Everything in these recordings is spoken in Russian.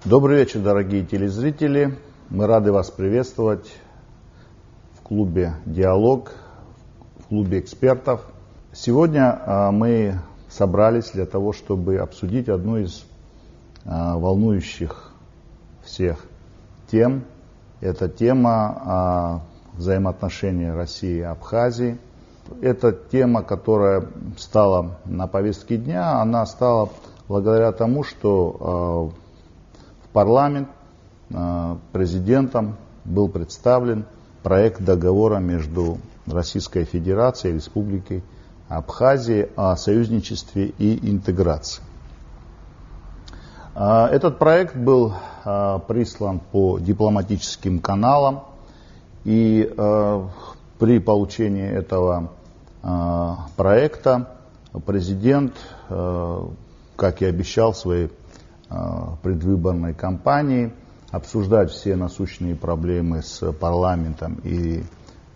Добрый вечер, дорогие телезрители. Мы рады вас приветствовать в клубе «Диалог», в клубе экспертов. Сегодня мы собрались для того, чтобы обсудить одну из волнующих всех тем. Это тема взаимоотношений России и Абхазии. Это тема, которая стала на повестке дня. Она стала благодаря тому, что в парламент президентом был представлен проект договора между Российской Федерацией и Республикой Абхазия о союзничестве и интеграции. Этот проект был прислан по дипломатическим каналам, и при получении этого проекта президент, как и обещал в своей предвыборной кампании, обсуждать все насущные проблемы с парламентом и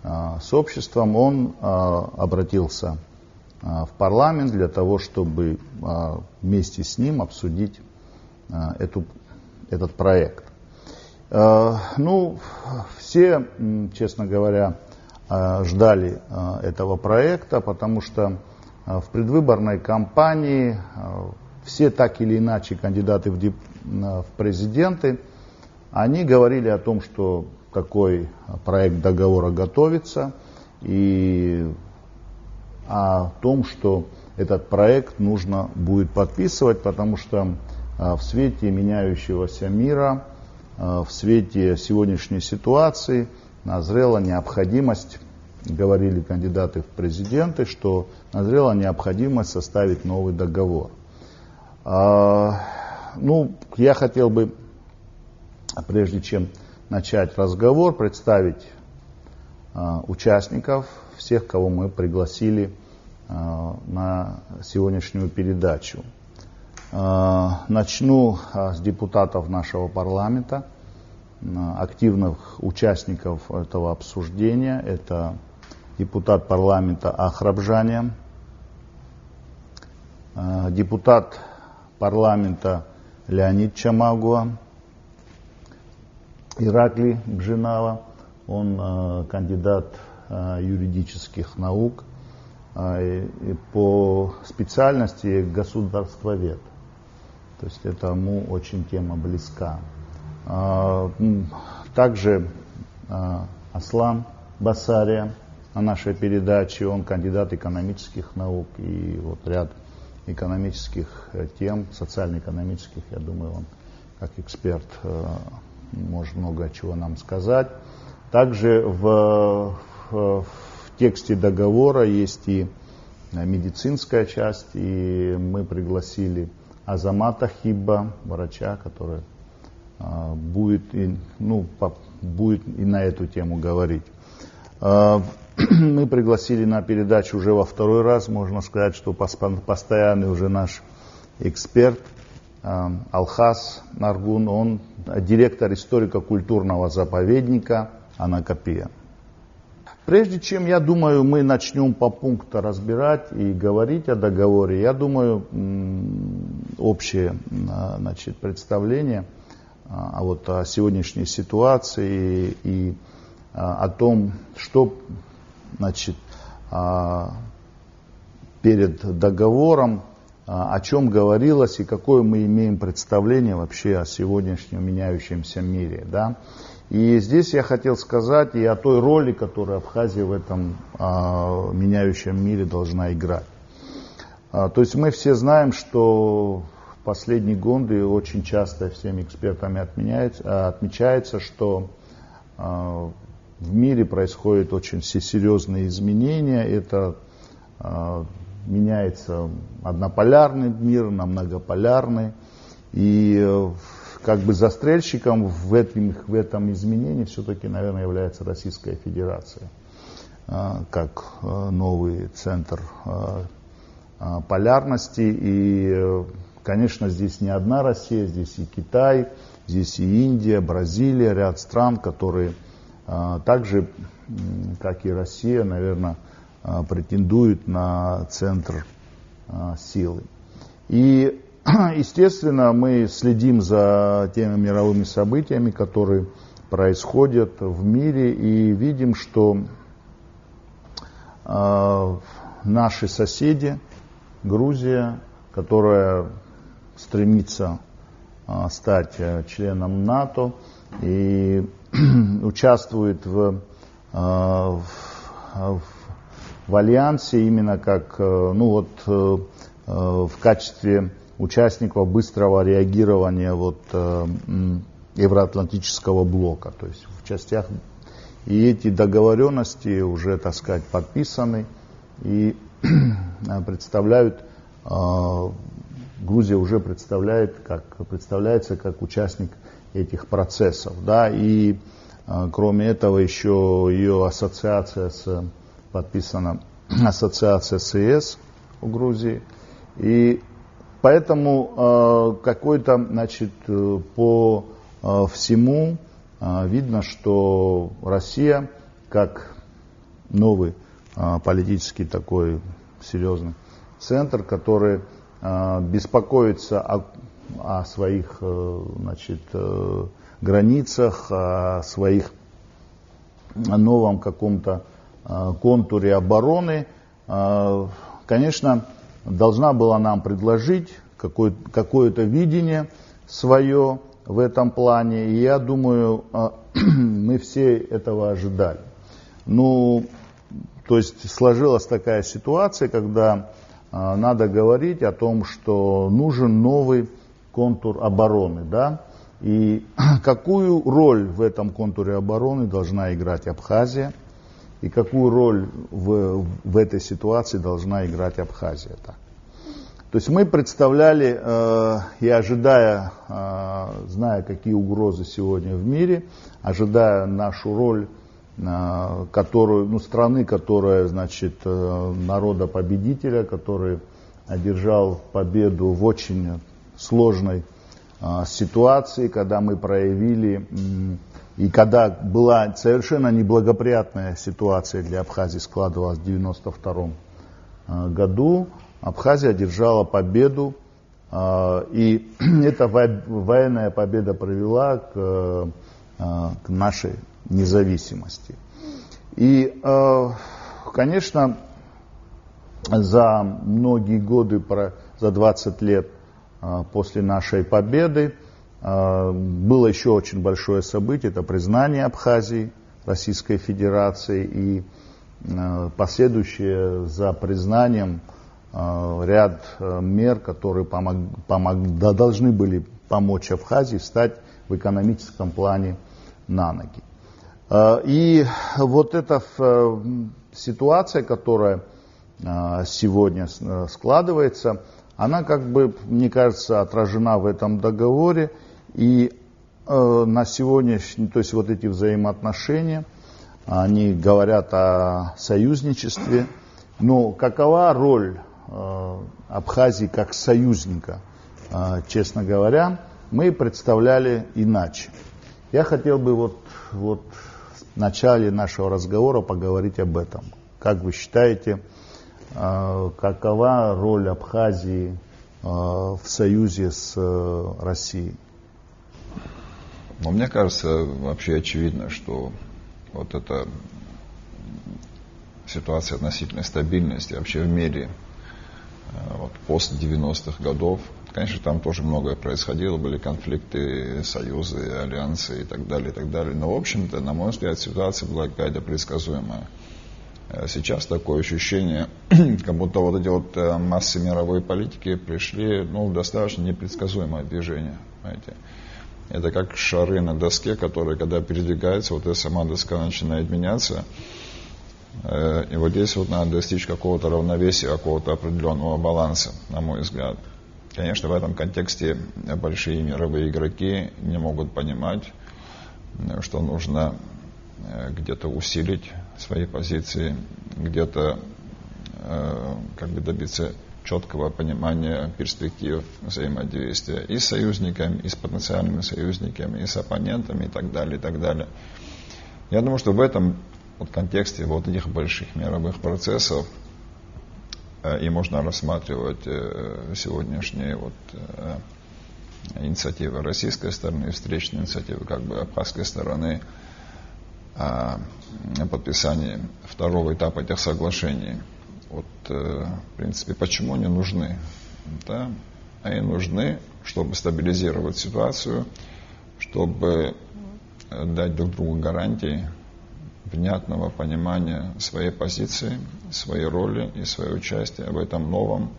с обществом, он обратился в парламент для того, чтобы вместе с ним обсудить этот проект. Все, честно говоря, ждали этого проекта, потому что в предвыборной кампании все так или иначе кандидаты в президенты, они говорили о том, что такой проект договора готовится, и о том, что этот проект нужно будет подписывать, потому что в свете меняющегося мира, в свете сегодняшней ситуации назрела необходимость, говорили кандидаты в президенты, что назрела необходимость составить новый договор. Я хотел бы, прежде чем начать разговор, представить участников, всех, кого мы пригласили на сегодняшнюю передачу. Начну с депутатов нашего парламента, активных участников этого обсуждения. Это депутат парламента Ахрабжанян, депутат парламента Леонид Чамагуа, Иракли Бженава, он кандидат юридических наук, по специальности государствовед. То есть ему очень тема близка. Также Аслан Басария на нашей передаче, он кандидат экономических наук, и ряд экономических тем, социально-экономических, я думаю, он как эксперт может много чего нам сказать. Также в тексте договора есть и медицинская часть, и мы пригласили Азамата Хибба, врача, который будет и на эту тему говорить. Мы пригласили на передачу уже во второй раз, можно сказать, что постоянный уже наш эксперт Алхас Наргун, он директор историко-культурного заповедника Анакапия. Прежде чем, я думаю, мы начнем по пункту разбирать и говорить о договоре, я думаю, общее представление о сегодняшней ситуации и о том, что перед договором, о чем говорилось и какое мы имеем представление вообще о сегодняшнем меняющемся мире. Да? И здесь я хотел сказать и о той роли, которую Абхазия в этом меняющем мире должна играть. То есть мы все знаем, что в последние годы очень часто всеми экспертами отмечается, что в мире происходят очень серьезные изменения. Это меняется однополярный мир на многополярный. И как бы застрельщиком в этом изменении все-таки, наверное, является Российская Федерация, как новый центр полярности. И, конечно, здесь не одна Россия, здесь и Китай, здесь и Индия, Бразилия, ряд стран, которые также, как и Россия, наверное, претендуют на центр силы. И естественно, мы следим за теми мировыми событиями, которые происходят в мире, и видим, что наши соседи, Грузия, которая стремится стать членом НАТО и участвует в альянсе именно как в качестве участников быстрого реагирования евроатлантического блока, то есть в частях. И эти договоренности уже, так сказать, подписаны и представляют, Грузия уже представляется как участник этих процессов, да, и кроме этого еще ее подписана ассоциация с ЕС у Грузии, и поэтому какой-то, значит, по всему видно, что Россия, как новый политический такой серьезный центр, который беспокоится о своих, значит, границах, о своих новом каком-то контуре обороны, конечно, должна была нам предложить какое-то видение свое в этом плане, и я думаю, мы все этого ожидали. Ну, то есть сложилась такая ситуация, когда надо говорить о том, что нужен новый контур обороны, да, и какую роль в этом контуре обороны должна играть Абхазия, и какую роль в этой ситуации должна играть Абхазия. Так. То есть мы представляли, и ожидая, зная, какие угрозы сегодня в мире, ожидая нашу роль, страны, которая, значит, народа-победителя, который одержал победу в очень сложной ситуации, когда мы проявили, и когда была совершенно неблагоприятная ситуация для Абхазии, складывалась в 1992 году, Абхазия одержала победу, и эта военная победа привела к нашей независимости. И, конечно, за многие годы, за 20 лет после нашей победы, было еще очень большое событие, это признание Абхазии Российской Федерации и последующее за признанием ряд мер, которые должны были помочь Абхазии встать в экономическом плане на ноги. И вот эта ситуация, которая сегодня складывается, она, как бы, мне кажется, отражена в этом договоре. И на сегодняшний, то есть вот эти взаимоотношения, они говорят о союзничестве. Но какова роль Абхазии как союзника, честно говоря, мы представляли иначе. Я хотел бы вот в начале нашего разговора поговорить об этом. Как вы считаете, какова роль Абхазии в союзе с Россией? Но мне кажется, вообще очевидно, что вот эта ситуация относительной стабильности вообще в мире после 90-х годов, конечно, там тоже многое происходило, были конфликты, союзы, альянсы и так далее, но, в общем-то, на мой взгляд, ситуация была какая-то предсказуемая. Сейчас такое ощущение, как будто вот эти вот массы мировой политики пришли в достаточно непредсказуемое движение, понимаете. Это как шары на доске, которые, когда передвигаются, вот эта сама доска начинает меняться. И вот здесь вот надо достичь какого-то равновесия, какого-то определенного баланса, на мой взгляд. Конечно, в этом контексте большие мировые игроки не могут понимать, что нужно где-то усилить свои позиции, где-то добиться четкого понимания перспектив взаимодействия и с союзниками, и с потенциальными союзниками, и с оппонентами, и так далее, и так далее. Я думаю, что в этом контексте вот этих больших мировых процессов и можно рассматривать сегодняшние инициативы российской стороны, встречные инициативы абхазской стороны о подписании второго этапа этих соглашений. В принципе, почему они нужны? Да? Они нужны, чтобы стабилизировать ситуацию, чтобы дать друг другу гарантии внятного понимания своей позиции, своей роли и своего участия в этом новом,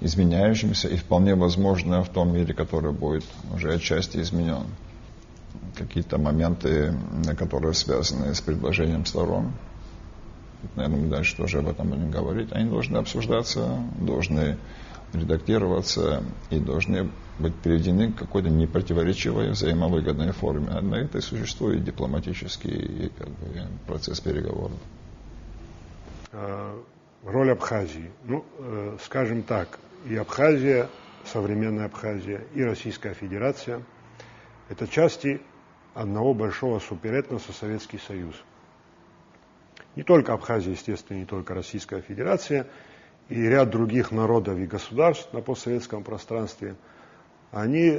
изменяющемся и вполне возможно в том мире, который будет уже отчасти изменен. Какие-то моменты, которые связаны с предложением сторон, наверное, мы дальше тоже об этом будем говорить, они должны обсуждаться, должны редактироваться и должны быть переведены к какой-то непротиворечивой взаимовыгодной форме. А на это и существует дипломатический процесс переговоров. Роль Абхазии. Скажем так, и Абхазия, современная Абхазия, и Российская Федерация – это части одного большого суперэтноса Советский Союз. Не только Абхазия, естественно, не только Российская Федерация, и ряд других народов и государств на постсоветском пространстве, они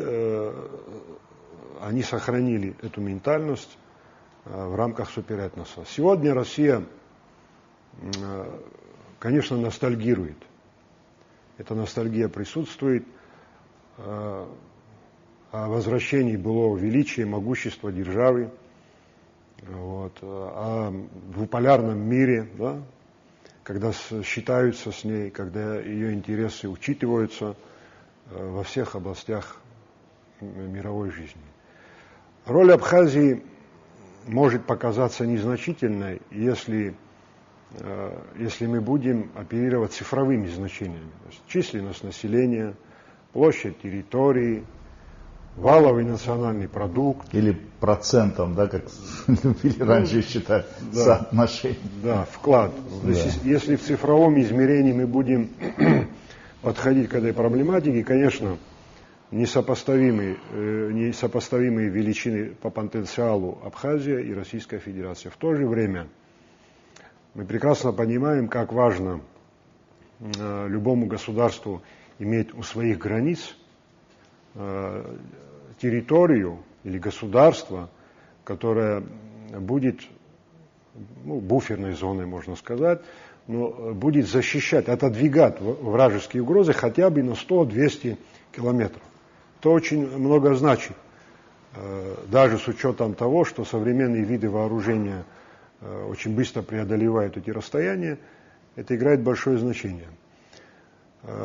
сохранили эту ментальность в рамках суперэтноса. Сегодня Россия, конечно, ностальгирует. Эта ностальгия присутствует о возвращении былого величия, могущества державы, о двуполярном мире, да, когда считаются с ней, когда ее интересы учитываются во всех областях мировой жизни. Роль Абхазии может показаться незначительной, если мы будем оперировать цифровыми значениями. То есть численность населения, площадь территории, валовый национальный продукт. Или процентом, да, как любили раньше считать, да, соотношение. Да, вклад. Да. Если в цифровом измерении мы будем подходить к этой проблематике, конечно, несопоставимые величины по потенциалу Абхазия и Российская Федерация. В то же время мы прекрасно понимаем, как важно любому государству иметь у своих границ территорию или государство, которое будет буферной зоной, можно сказать, но будет защищать, отодвигать вражеские угрозы хотя бы на 100-200 километров. Это очень много значит, даже с учетом того, что современные виды вооружения очень быстро преодолевают эти расстояния, это играет большое значение.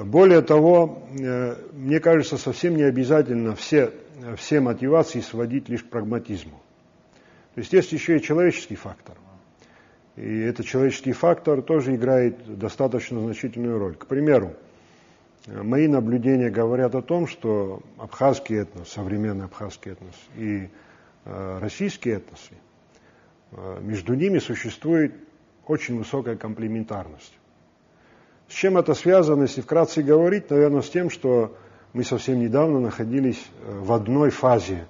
Более того, мне кажется, совсем не обязательно все мотивации сводить лишь к прагматизму. То есть еще и человеческий фактор. И этот человеческий фактор тоже играет достаточно значительную роль. К примеру, мои наблюдения говорят о том, что абхазский этнос, современный абхазский этнос и российские этносы, между ними существует очень высокая комплементарность. С чем это связано, если вкратце говорить, наверное, с тем, что мы совсем недавно находились в одной фазе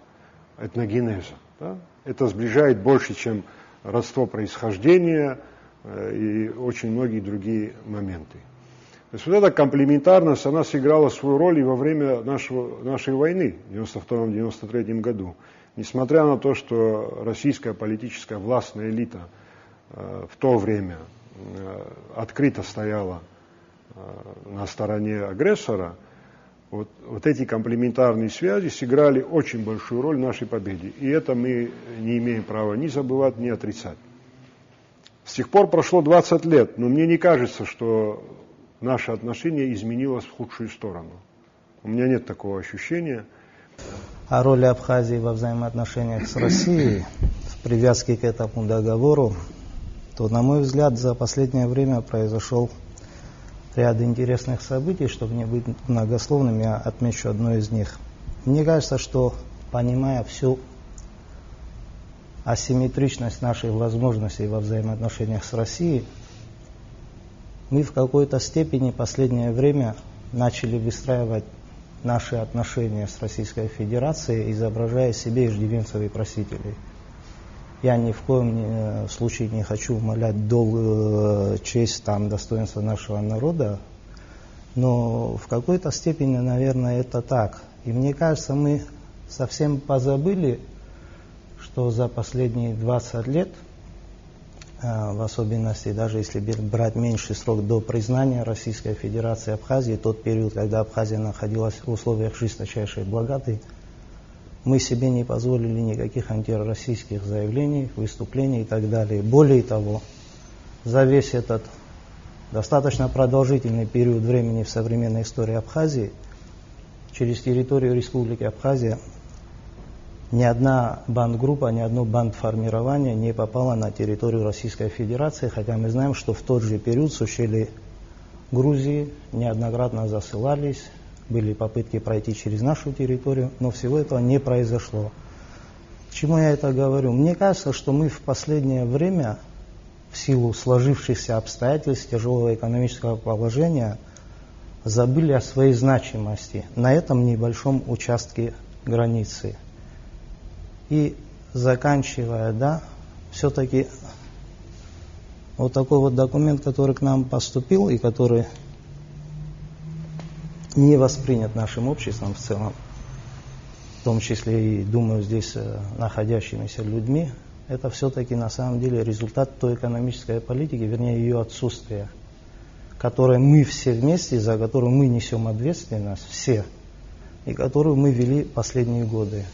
этногенеза. Да? Это сближает больше, чем родство происхождения и очень многие другие моменты. То есть эта комплементарность, она сыграла свою роль и во время нашей войны в 1992-1993 году. Несмотря на то, что российская политическая властная элита в то время открыто стояла на стороне агрессора, вот эти комплементарные связи сыграли очень большую роль в нашей победе. И это мы не имеем права ни забывать, ни отрицать. С тех пор прошло 20 лет, но мне не кажется, что наше отношение изменилось в худшую сторону. У меня нет такого ощущения. О роли Абхазии во взаимоотношениях с Россией, в привязке к этому договору, то, на мой взгляд, за последнее время произошел ряд интересных событий. Чтобы не быть многословным, я отмечу одно из них. Мне кажется, что, понимая всю асимметричность наших возможностей во взаимоотношениях с Россией, мы в какой-то степени в последнее время начали выстраивать наши отношения с Российской Федерацией, изображая себе иждивенцев и просителей. Я ни в коем случае не хочу умалять долг, честь, достоинство нашего народа. Но в какой-то степени, наверное, это так. И мне кажется, мы совсем позабыли, что за последние 20 лет, в особенности, даже если брать меньший срок до признания Российской Федерации Абхазии, тот период, когда Абхазия находилась в условиях жесточайшей блокады, мы себе не позволили никаких антироссийских заявлений, выступлений и так далее. Более того, за весь этот достаточно продолжительный период времени в современной истории Абхазии через территорию Республики Абхазия ни одна бандгруппа, ни одно бандформирование не попало на территорию Российской Федерации, хотя мы знаем, что в тот же период с ущелья Грузии неоднократно засылались, были попытки пройти через нашу территорию, но всего этого не произошло. К чему я это говорю? Мне кажется, что мы в последнее время, в силу сложившихся обстоятельств, тяжелого экономического положения, забыли о своей значимости на этом небольшом участке границы. И заканчивая, все-таки вот такой вот документ, который к нам поступил и который не воспринят нашим обществом в целом, в том числе и, думаю, здесь находящимися людьми, это все-таки на самом деле результат той экономической политики, вернее ее отсутствия, которой мы все вместе, за которую мы несем ответственность, все, и которую мы вели последние годы.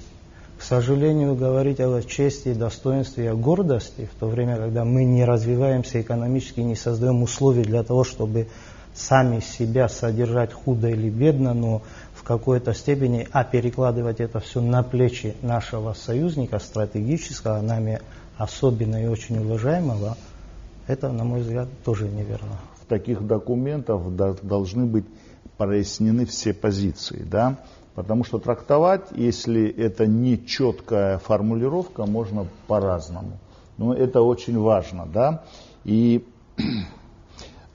К сожалению, говорить о чести, достоинстве и о гордости, в то время, когда мы не развиваемся экономически, не создаем условий для того, чтобы сами себя содержать худо или бедно, но в какой-то степени, перекладывать это все на плечи нашего союзника стратегического, нами особенно и очень уважаемого, это, на мой взгляд, тоже неверно. В таких документах должны быть прояснены все позиции, да? Потому что трактовать, если это не четкая формулировка, можно по-разному. Но это очень важно, да? И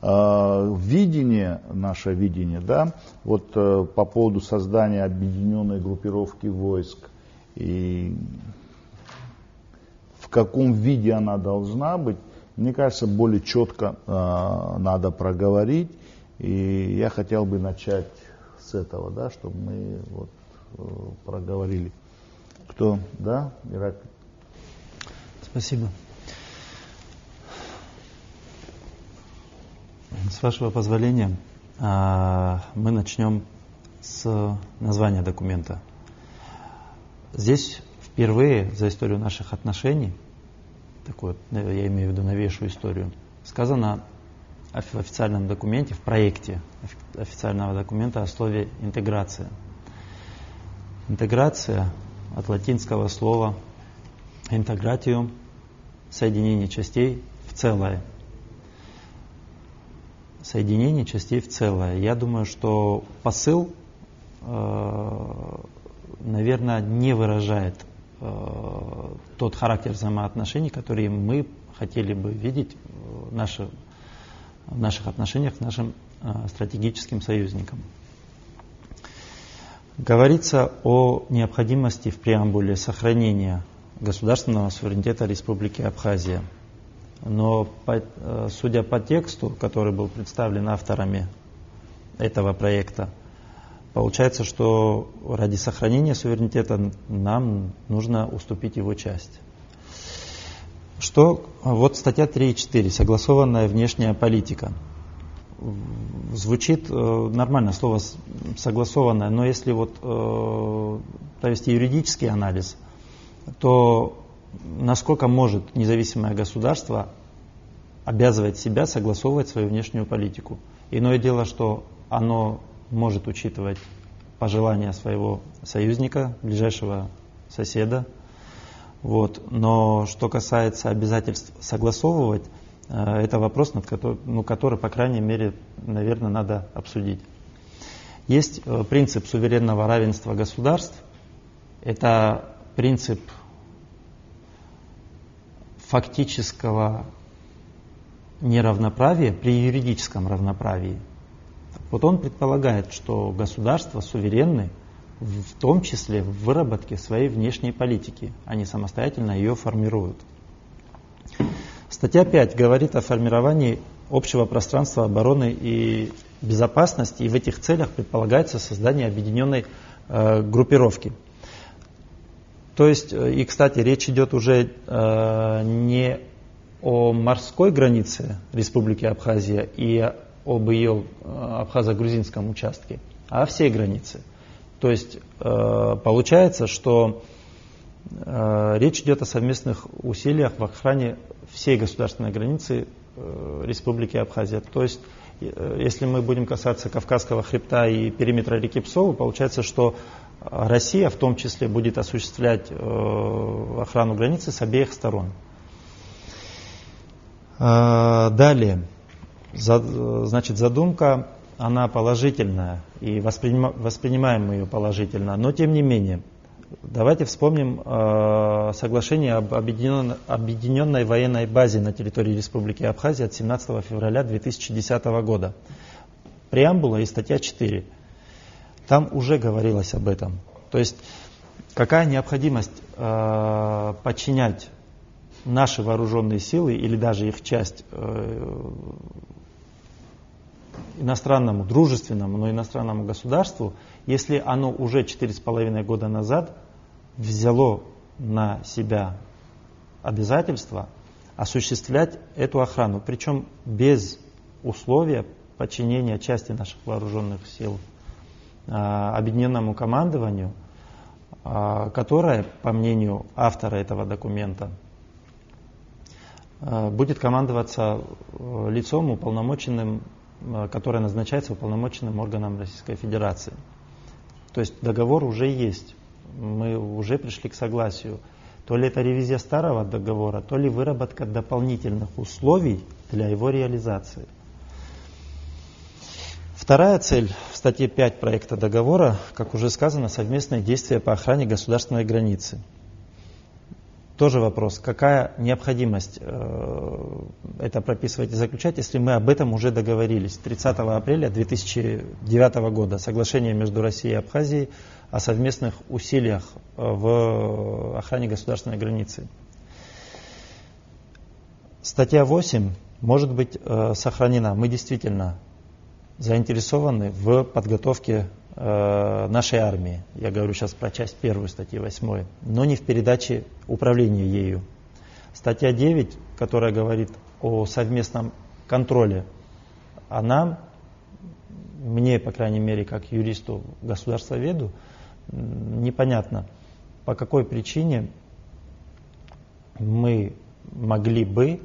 видение, наше видение, да, вот по поводу создания объединенной группировки войск и в каком виде она должна быть, мне кажется, более четко надо проговорить. И я хотел бы начать с этого, да, чтобы мы вот проговорили. Кто, да, Ираклий? Спасибо. С вашего позволения, мы начнем с названия документа. Здесь впервые за историю наших отношений, такую, я имею в виду новейшую историю, сказано в официальном документе, в проекте официального документа о слове «интеграция». Интеграция от латинского слова «integratio» – соединение частей в целое. Соединение частей в целое. Я думаю, что посыл, наверное, не выражает тот характер взаимоотношений, которые мы хотели бы видеть в наших отношениях с нашим стратегическим союзником. Говорится о необходимости в преамбуле сохранения государственного суверенитета Республики Абхазия. Но судя по тексту, который был представлен авторами этого проекта, получается, что ради сохранения суверенитета нам нужно уступить его часть. Вот статья 3.4, согласованная внешняя политика. Звучит нормально слово согласованное, но если вот провести юридический анализ, то насколько может независимое государство обязывать себя согласовывать свою внешнюю политику. Иное дело, что оно может учитывать пожелания своего союзника, ближайшего соседа. Но что касается обязательств согласовывать, это вопрос, который, по крайней мере, наверное, надо обсудить. Есть принцип суверенного равенства государств. Это принцип фактического неравноправия при юридическом равноправии. Вот он предполагает, что государства суверенны, в том числе в выработке своей внешней политики. Они самостоятельно ее формируют. Статья 5 говорит о формировании общего пространства обороны и безопасности, и в этих целях предполагается создание объединенной группировки. То есть, и, кстати, речь идет уже не о морской границе Республики Абхазия и об ее абхазо-грузинском участке, а о всей границе. То есть, получается, что речь идет о совместных усилиях в охране всей государственной границы Республики Абхазия. То есть, если мы будем касаться Кавказского хребта и периметра реки Псовы, получается, что Россия в том числе будет осуществлять охрану границы с обеих сторон. Далее, значит, задумка, она положительная, и воспринимаем мы ее положительно, но тем не менее, давайте вспомним соглашение об объединенной военной базе на территории Республики Абхазия от 17 февраля 2010 года. Преамбула и статья 4. Там уже говорилось об этом. То есть, какая необходимость подчинять наши вооруженные силы или даже их часть иностранному, дружественному, но иностранному государству, если оно уже 4,5 года назад взяло на себя обязательство осуществлять эту охрану, причем без условия подчинения части наших вооруженных сил объединенному командованию, которое, по мнению автора этого документа, будет командоваться лицом уполномоченным, которое назначается уполномоченным органом Российской Федерации. То есть договор уже есть, мы уже пришли к согласию. То ли это ревизия старого договора, то ли выработка дополнительных условий для его реализации. Вторая цель в статье 5 проекта договора, как уже сказано, совместные действия по охране государственной границы. Тоже вопрос, какая необходимость это прописывать и заключать, если мы об этом уже договорились. 30 апреля 2009 года соглашение между Россией и Абхазией о совместных усилиях в охране государственной границы. Статья 8 может быть сохранена. Мы действительно заинтересованы в подготовке нашей армии. Я говорю сейчас про часть 1 статьи 8, но не в передаче управления ею. Статья 9, которая говорит о совместном контроле, она, мне, по крайней мере, как юристу, государствоведу, непонятно, по какой причине мы могли бы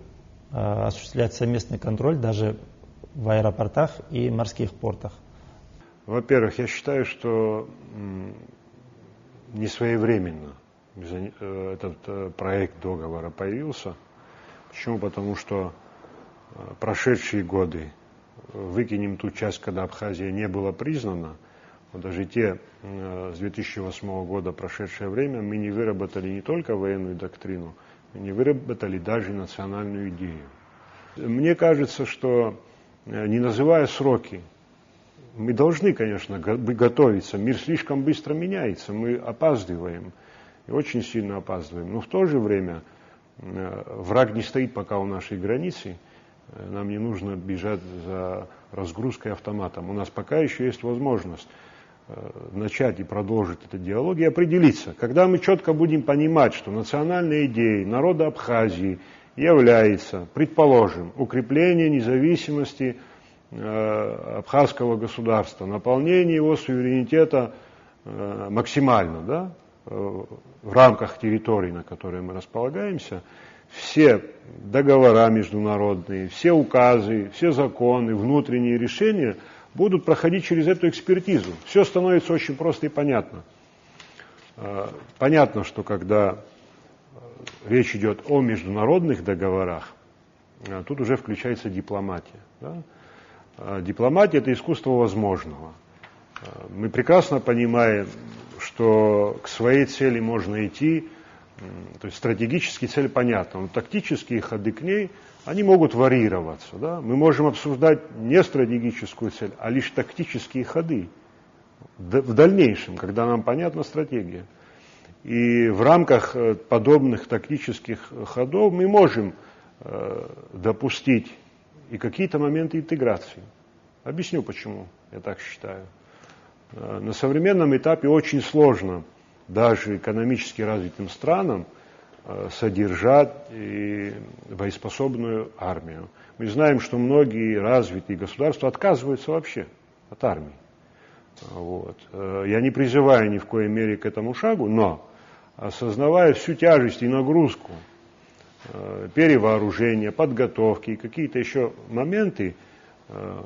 осуществлять совместный контроль даже в аэропортах и морских портах. Во-первых, я считаю, что несвоевременно этот проект договора появился. Почему? Потому что прошедшие годы, выкинем ту часть, когда Абхазия не была признана, но даже те с 2008 года прошедшее время, мы не выработали не только военную доктрину, мы не выработали даже национальную идею. Мне кажется, что не называя сроки, мы должны, конечно, готовиться. Мир слишком быстро меняется, мы опаздываем, и очень сильно опаздываем. Но в то же время враг не стоит пока у нашей границы, нам не нужно бежать за разгрузкой автоматом. У нас пока еще есть возможность начать и продолжить этот диалог и определиться. Когда мы четко будем понимать, что национальной идеей народа Абхазии является, предположим, укрепление независимости абхазского государства, наполнение его суверенитета максимально, да, в рамках территории, на которой мы располагаемся, все договора международные, все указы, все законы, внутренние решения будут проходить через эту экспертизу. Все становится очень просто и понятно. Понятно, что когда речь идет о международных договорах, тут уже включается дипломатия. Да? Дипломатия – это искусство возможного. Мы прекрасно понимаем, что к своей цели можно идти, то есть стратегические цели понятны, но тактические ходы к ней, они могут варьироваться. Да? Мы можем обсуждать не стратегическую цель, а лишь тактические ходы в дальнейшем, когда нам понятна стратегия. И в рамках подобных тактических ходов мы можем допустить и какие-то моменты интеграции. Объясню почему, я так считаю. На современном этапе очень сложно даже экономически развитым странам содержать боеспособную армию. Мы знаем, что многие развитые государства отказываются вообще от армии. Вот. Я не призываю ни в коей мере к этому шагу, но осознавая всю тяжесть и нагрузку перевооружения, подготовки и какие-то еще моменты,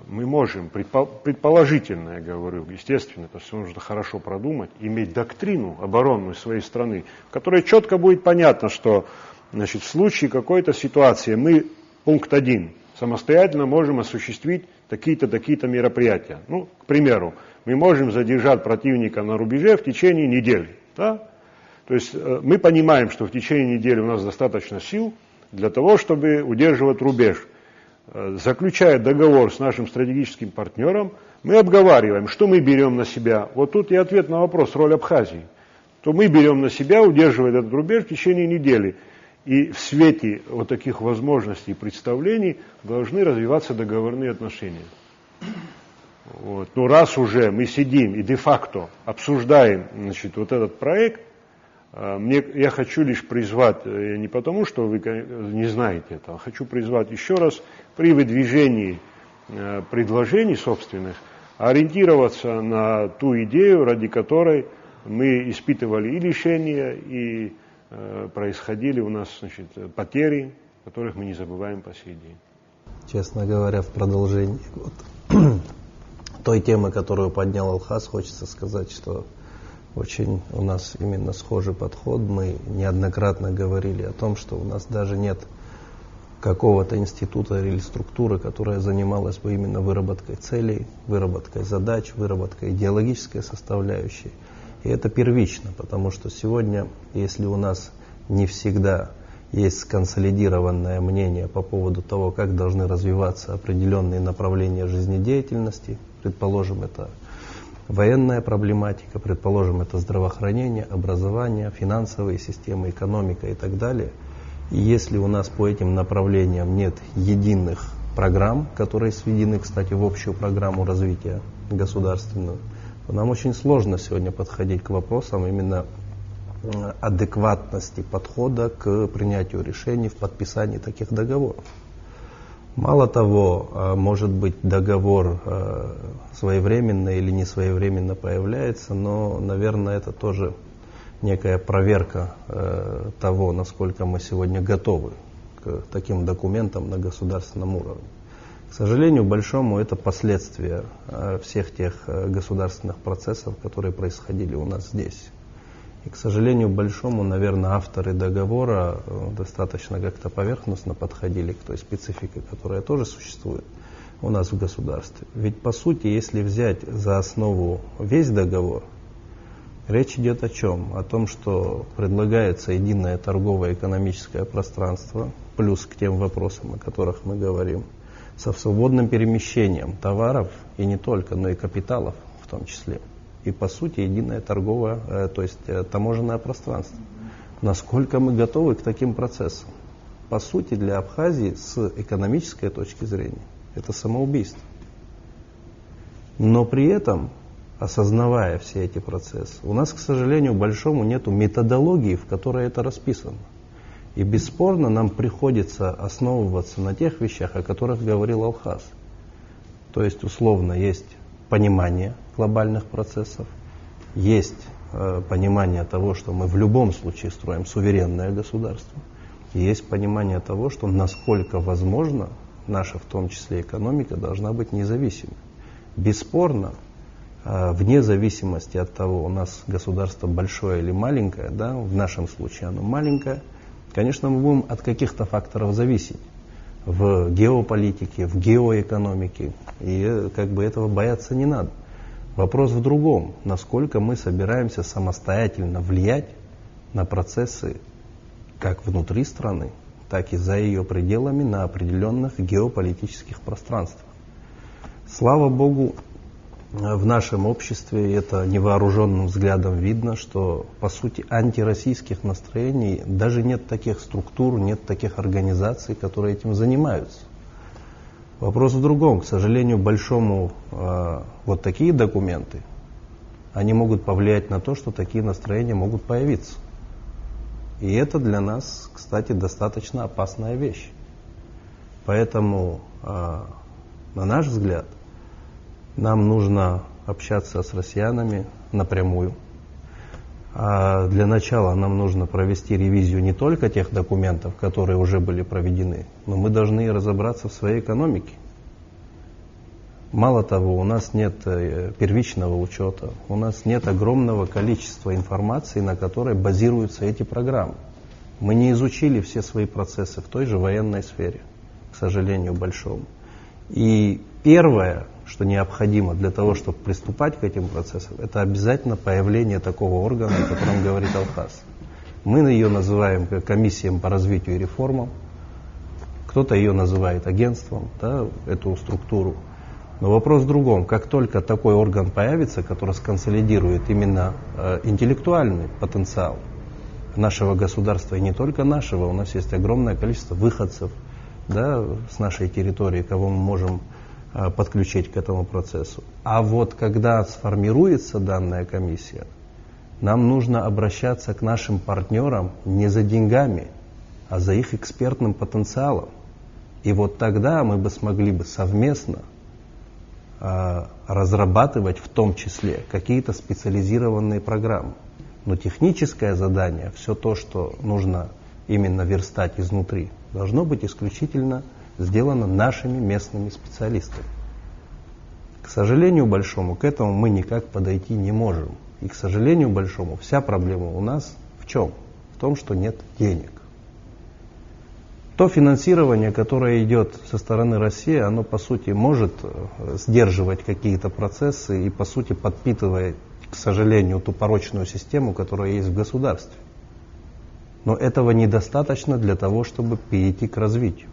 мы можем, предположительно, я говорю, естественно, это все нужно хорошо продумать, иметь доктрину оборонную своей страны, в которой четко будет понятно, что, значит, в случае какой-то ситуации мы, пункт 1, самостоятельно можем осуществить такие-то, такие-то мероприятия. Ну, к примеру, мы можем задержать противника на рубеже в течение недели. Да? То есть мы понимаем, что в течение недели у нас достаточно сил для того, чтобы удерживать рубеж. Заключая договор с нашим стратегическим партнером, мы обговариваем, что мы берем на себя. Вот тут и ответ на вопрос, роль Абхазии. То мы берем на себя, удерживая этот рубеж в течение недели. И в свете вот таких возможностей и представлений должны развиваться договорные отношения. Вот. Но раз уже мы сидим и де-факто обсуждаем, значит, вот этот проект, я хочу лишь призвать, не потому, что вы не знаете этого, хочу призвать еще раз при выдвижении предложений собственных ориентироваться на ту идею, ради которой мы испытывали и лишения, и происходили у нас, значит, потери, которых мы не забываем по сей день. Честно говоря, в продолжении той темы, которую поднял Алхаз, хочется сказать, что очень у нас именно схожий подход. Мы неоднократно говорили о том, что у нас даже нет какого-то института или структуры, которая занималась бы именно выработкой целей, выработкой задач, выработкой идеологической составляющей. И это первично, потому что сегодня, если у нас не всегда есть сконсолидированное мнение по поводу того, как должны развиваться определенные направления жизнедеятельности, предположим, это военная проблематика, предположим, это здравоохранение, образование, финансовые системы, экономика и так далее. И если у нас по этим направлениям нет единых программ, которые сведены, кстати, в общую программу развития государственную, то нам очень сложно сегодня подходить к вопросам именно адекватности подхода к принятию решений в подписании таких договоров. Мало того, может быть, договор своевременно или не своевременно появляется, но, наверное, это тоже некая проверка того, насколько мы сегодня готовы к таким документам на государственном уровне. К сожалению, большому это последствия всех тех государственных процессов, которые происходили у нас здесь. И, к сожалению, большому, наверное, авторы договора достаточно как-то поверхностно подходили к той специфике, которая тоже существует у нас в государстве. Ведь, по сути, если взять за основу весь договор, речь идет о чем? О том, что предлагается единое торговое экономическое пространство, плюс к тем вопросам, о которых мы говорим, со свободным перемещением товаров, и не только, но и капиталов в том числе. И, по сути, единое торговое, то есть таможенное пространство. Насколько мы готовы к таким процессам? По сути, для Абхазии с экономической точки зрения это самоубийство. Но при этом, осознавая все эти процессы, у нас, к сожалению, большому нету методологии, в которой это расписано. И бесспорно нам приходится основываться на тех вещах, о которых говорил Алхаз. То есть, условно, есть понимание глобальных процессов, есть понимание того, что мы в любом случае строим суверенное государство, и есть понимание того, что насколько возможно наша, в том числе экономика, должна быть независимой. Бесспорно, вне зависимости от того, у нас государство большое или маленькое, да, в нашем случае оно маленькое, конечно, мы будем от каких-то факторов зависеть в геополитике, в геоэкономике, и как бы этого бояться не надо. Вопрос в другом, насколько мы собираемся самостоятельно влиять на процессы как внутри страны, так и за ее пределами на определенных геополитических пространствах. Слава Богу, в нашем обществе это невооруженным взглядом видно, что по сути антироссийских настроений даже нет таких структур, нет таких организаций, которые этим занимаются. Вопрос в другом. К сожалению, большому вот такие документы, они могут повлиять на то, что такие настроения могут появиться. И это для нас, кстати, достаточно опасная вещь. Поэтому, на наш взгляд, нам нужно общаться с россиянами напрямую. А для начала нам нужно провести ревизию не только тех документов, которые уже были проведены, но мы должны и разобраться в своей экономике. Мало того, у нас нет первичного учета, у нас нет огромного количества информации, на которой базируются эти программы. Мы не изучили все свои процессы в той же военной сфере, к сожалению, большому. И первое, что необходимо для того, чтобы приступать к этим процессам, это обязательно появление такого органа, о котором говорит Алхаз. Мы ее называем комиссией по развитию и реформам, кто-то ее называет агентством, да, эту структуру. Но вопрос в другом. Как только такой орган появится, который сконсолидирует именно интеллектуальный потенциал нашего государства, и не только нашего, у нас есть огромное количество выходцев, да, с нашей территории, кого мы можем подключить к этому процессу. А вот когда сформируется данная комиссия, нам нужно обращаться к нашим партнерам не за деньгами, а за их экспертным потенциалом. И вот тогда мы бы смогли бы совместно разрабатывать в том числе какие-то специализированные программы. Но техническое задание, все то, что нужно именно верстать изнутри, должно быть исключительно сделано нашими местными специалистами. К сожалению большому, к этому мы никак подойти не можем. И, к сожалению большому, вся проблема у нас в чем? В том, что нет денег. То финансирование, которое идет со стороны России, оно по сути может сдерживать какие-то процессы и по сути подпитывает, к сожалению, ту порочную систему, которая есть в государстве. Но этого недостаточно для того, чтобы перейти к развитию.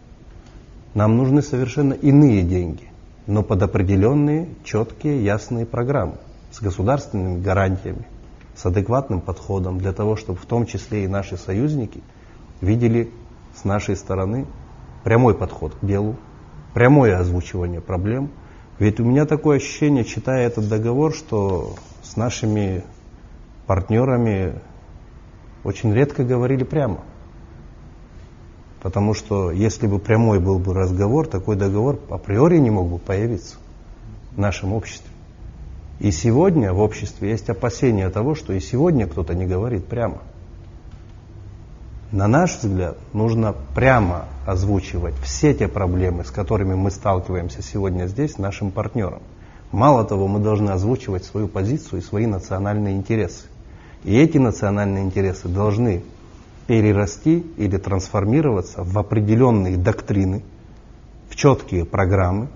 Нам нужны совершенно иные деньги, но под определенные, четкие, ясные программы, с государственными гарантиями, с адекватным подходом, для того, чтобы в том числе и наши союзники видели с нашей стороны прямой подход к делу, прямое озвучивание проблем. Ведь у меня такое ощущение, читая этот договор, что с нашими партнерами очень редко говорили прямо. Потому что если бы прямой был бы разговор, такой договор априори не мог бы появиться в нашем обществе. И сегодня в обществе есть опасения того, что и сегодня кто-то не говорит прямо. На наш взгляд, нужно прямо озвучивать все те проблемы, с которыми мы сталкиваемся сегодня здесь, нашим партнерам. Мало того, мы должны озвучивать свою позицию и свои национальные интересы. И эти национальные интересы должны перерасти или трансформироваться в определенные доктрины, в четкие программы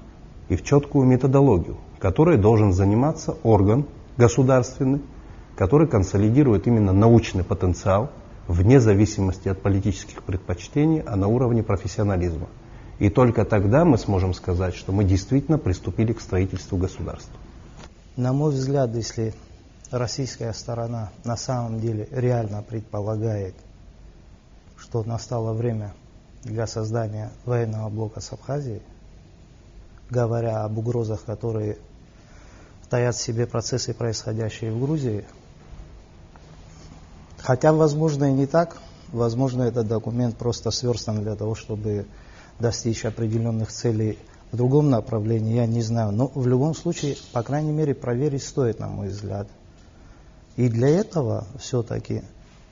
и в четкую методологию, которой должен заниматься орган государственный, который консолидирует именно научный потенциал, вне зависимости от политических предпочтений, а на уровне профессионализма. И только тогда мы сможем сказать, что мы действительно приступили к строительству государства. На мой взгляд, если российская сторона на самом деле реально предполагает, что настало время для создания военного блока с Абхазией, говоря об угрозах, которые таят в себе процессы, происходящие в Грузии, хотя, возможно, и не так, возможно, этот документ просто сверстан для того, чтобы достичь определенных целей в другом направлении, я не знаю. Но в любом случае, по крайней мере, проверить стоит, на мой взгляд. И для этого все-таки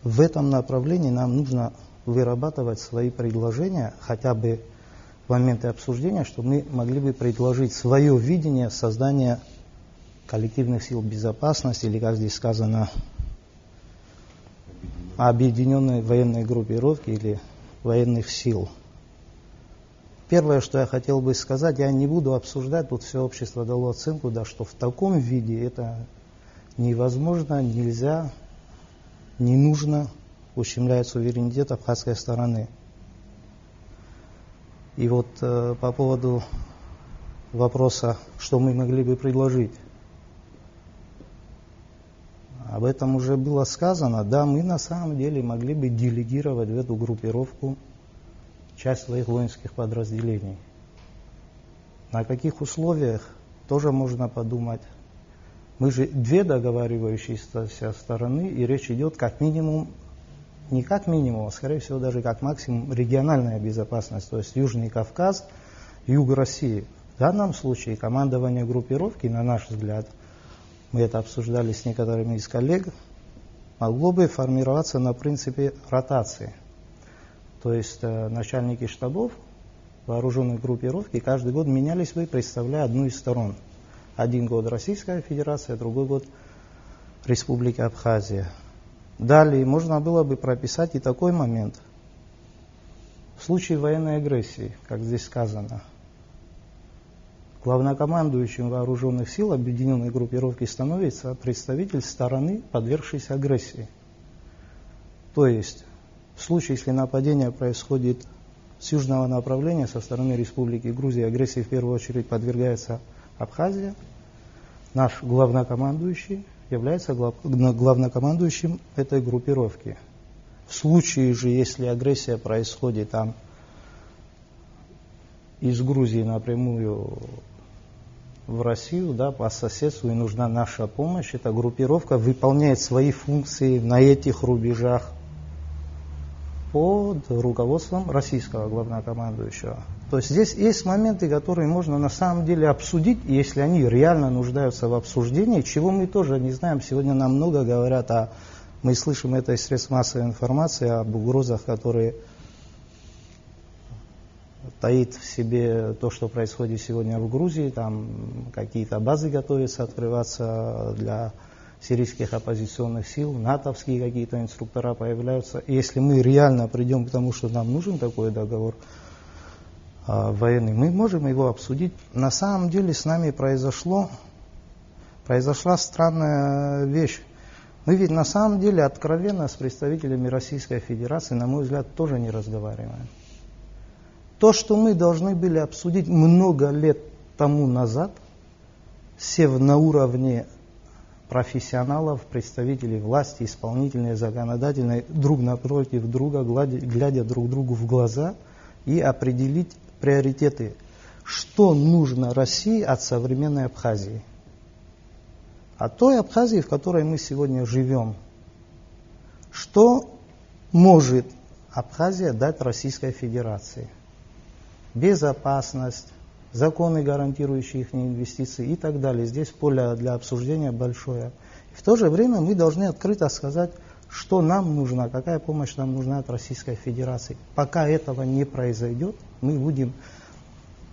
в этом направлении нам нужно вырабатывать свои предложения, хотя бы в моменты обсуждения, чтобы мы могли бы предложить свое видение создания коллективных сил безопасности, или, как здесь сказано, объединенной военной группировки или военных сил. Первое, что я хотел бы сказать, я не буду обсуждать, тут все общество дало оценку, да, что в таком виде это невозможно, нельзя, не нужно, ущемляет суверенитет абхазской стороны. И вот по поводу вопроса, что мы могли бы предложить. Об этом уже было сказано. Да, мы на самом деле могли бы делегировать в эту группировку часть своих воинских подразделений. На каких условиях, тоже можно подумать. Мы же две договаривающиеся стороны, и речь идет как минимум, не как минимум, а скорее всего даже как максимум региональная безопасность, то есть Южный Кавказ, юг России. В данном случае командование группировки, на наш взгляд, мы это обсуждали с некоторыми из коллег, могло бы формироваться на принципе ротации. То есть начальники штабов вооруженной группировки каждый год менялись бы, представляя одну из сторон. Один год Российская Федерация, другой год Республика Абхазия. Далее можно было бы прописать и такой момент. В случае военной агрессии, как здесь сказано, главнокомандующим вооруженных сил объединенной группировки становится представитель стороны, подвергшейся агрессии. То есть, в случае, если нападение происходит с южного направления, со стороны Республики Грузия, агрессии в первую очередь подвергается Абхазия, наш главнокомандующий является главнокомандующим этой группировки. В случае же, если агрессия происходит там из Грузии напрямую в Россию, да, по соседству, и нужна наша помощь, эта группировка выполняет свои функции на этих рубежах под руководством российского главнокомандующего. То есть здесь есть моменты, которые можно на самом деле обсудить, если они реально нуждаются в обсуждении, чего мы тоже не знаем. Сегодня нам много говорят, мы слышим это из средств массовой информации, об угрозах, которые таит в себе то, что происходит сегодня в Грузии. Там какие-то базы готовятся открываться для сирийских оппозиционных сил, натовские какие-то инструктора появляются. И если мы реально придем к тому, что нам нужен такой договор военный, мы можем его обсудить. На самом деле с нами произошла странная вещь. Мы ведь на самом деле откровенно с представителями Российской Федерации, на мой взгляд, тоже не разговариваем. То, что мы должны были обсудить много лет тому назад, сев на уровне профессионалов, представителей власти, исполнительной, законодательной, друг напротив друга, глядя друг другу в глаза и определить приоритеты, что нужно России от современной Абхазии. От той Абхазии, в которой мы сегодня живем. Что может Абхазия дать Российской Федерации? Безопасность, законы, гарантирующие их инвестиции и так далее. Здесь поле для обсуждения большое. И в то же время мы должны открыто сказать, что нам нужно, какая помощь нам нужна от Российской Федерации. Пока этого не произойдет, мы будем,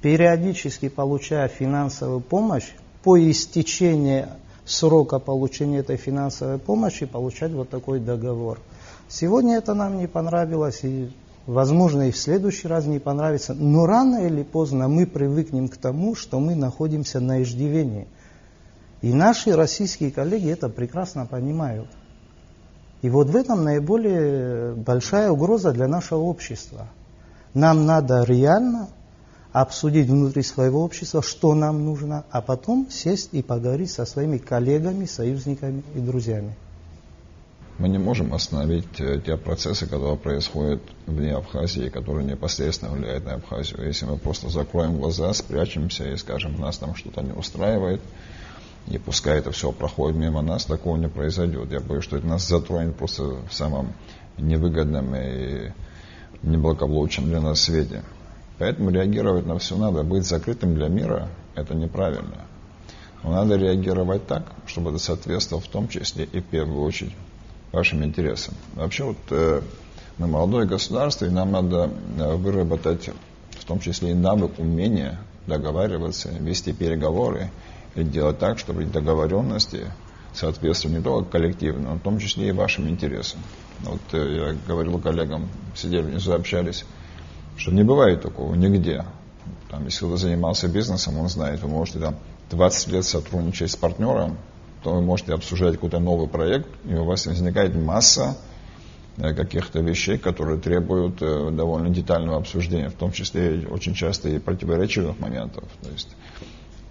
периодически получая финансовую помощь, по истечении срока получения этой финансовой помощи, получать вот такой договор. Сегодня это нам не понравилось, и возможно, и в следующий раз не понравится, но рано или поздно мы привыкнем к тому, что мы находимся на иждивении. И наши российские коллеги это прекрасно понимают. И вот в этом наиболее большая угроза для нашего общества. Нам надо реально обсудить внутри своего общества, что нам нужно, а потом сесть и поговорить со своими коллегами, союзниками и друзьями. Мы не можем остановить те процессы, которые происходят вне Абхазии, которые непосредственно влияют на Абхазию. Если мы просто закроем глаза, спрячемся и скажем, нас там что-то не устраивает, и пускай это все проходит мимо нас, такого не произойдет. Я боюсь, что это нас затронет просто в самом невыгодном и неблагополучном для нас свете. Поэтому реагировать на все надо. Быть закрытым для мира – это неправильно. Но надо реагировать так, чтобы это соответствовало в том числе и в первую очередь вашим интересам. Вообще вот мы молодое государство, и нам надо выработать в том числе и навык, умение договариваться, вести переговоры и делать так, чтобы договоренности соответствовали не только коллективно, но в том числе и вашим интересам. Вот я говорил коллегам, сидели внизу, общались, что не бывает такого нигде. Там, если кто-то занимался бизнесом, он знает, вы можете там 20 лет сотрудничать с партнером, то вы можете обсуждать какой-то новый проект, и у вас возникает масса каких-то вещей, которые требуют довольно детального обсуждения, в том числе очень часто и противоречивых моментов. То есть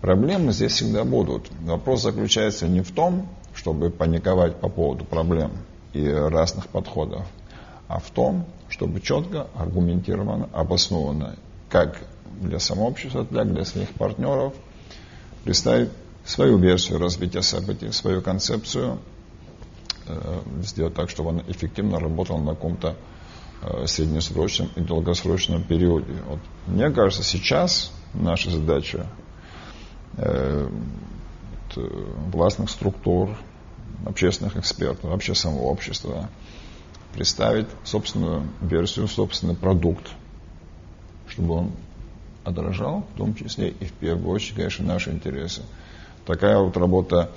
проблемы здесь всегда будут. Вопрос заключается не в том, чтобы паниковать по поводу проблем и разных подходов, а в том, чтобы четко, аргументированно, обоснованно, как для самообщества, для своих партнеров, представить свою версию развития событий, свою концепцию, сделать так, чтобы она эффективно работала на каком-то среднесрочном и долгосрочном периоде. Вот, мне кажется, сейчас наша задача властных структур, общественных экспертов, вообще самого общества представить собственную версию, собственный продукт, чтобы он отражал, в том числе и в первую очередь, конечно, наши интересы. Такая вот работа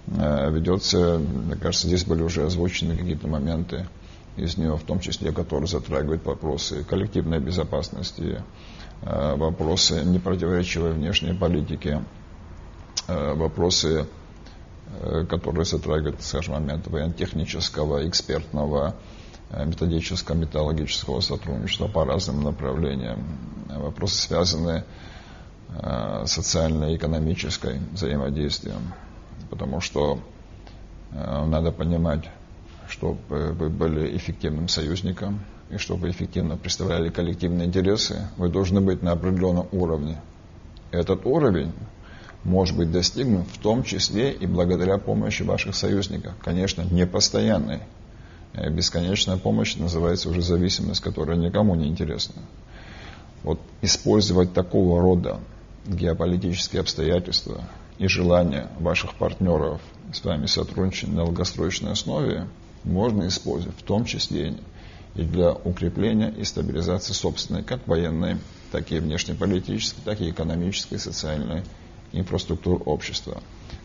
ведется, мне кажется, здесь были уже озвучены какие-то моменты из нее, в том числе, которые затрагивают вопросы коллективной безопасности, вопросы непротиворечивой внешней политики, вопросы, которые затрагивают, скажем, момент военно-технического, экспертного, методического, методологического сотрудничества по разным направлениям, вопросы, связанные с социально-экономической взаимодействием, потому что надо понимать, чтобы вы были эффективным союзником и чтобы эффективно представляли коллективные интересы, вы должны быть на определенном уровне. Этот уровень может быть достигнут в том числе и благодаря помощи ваших союзников. Конечно, не постоянной. Бесконечная помощь называется уже зависимость, которая никому не интересна. Вот использовать такого рода геополитические обстоятельства и желания ваших партнеров с вами сотрудничать на долгосрочной основе можно использовать в том числе и для укрепления и стабилизации собственной как военной, так и внешнеполитической, так и экономической, социальной инфраструктуры общества.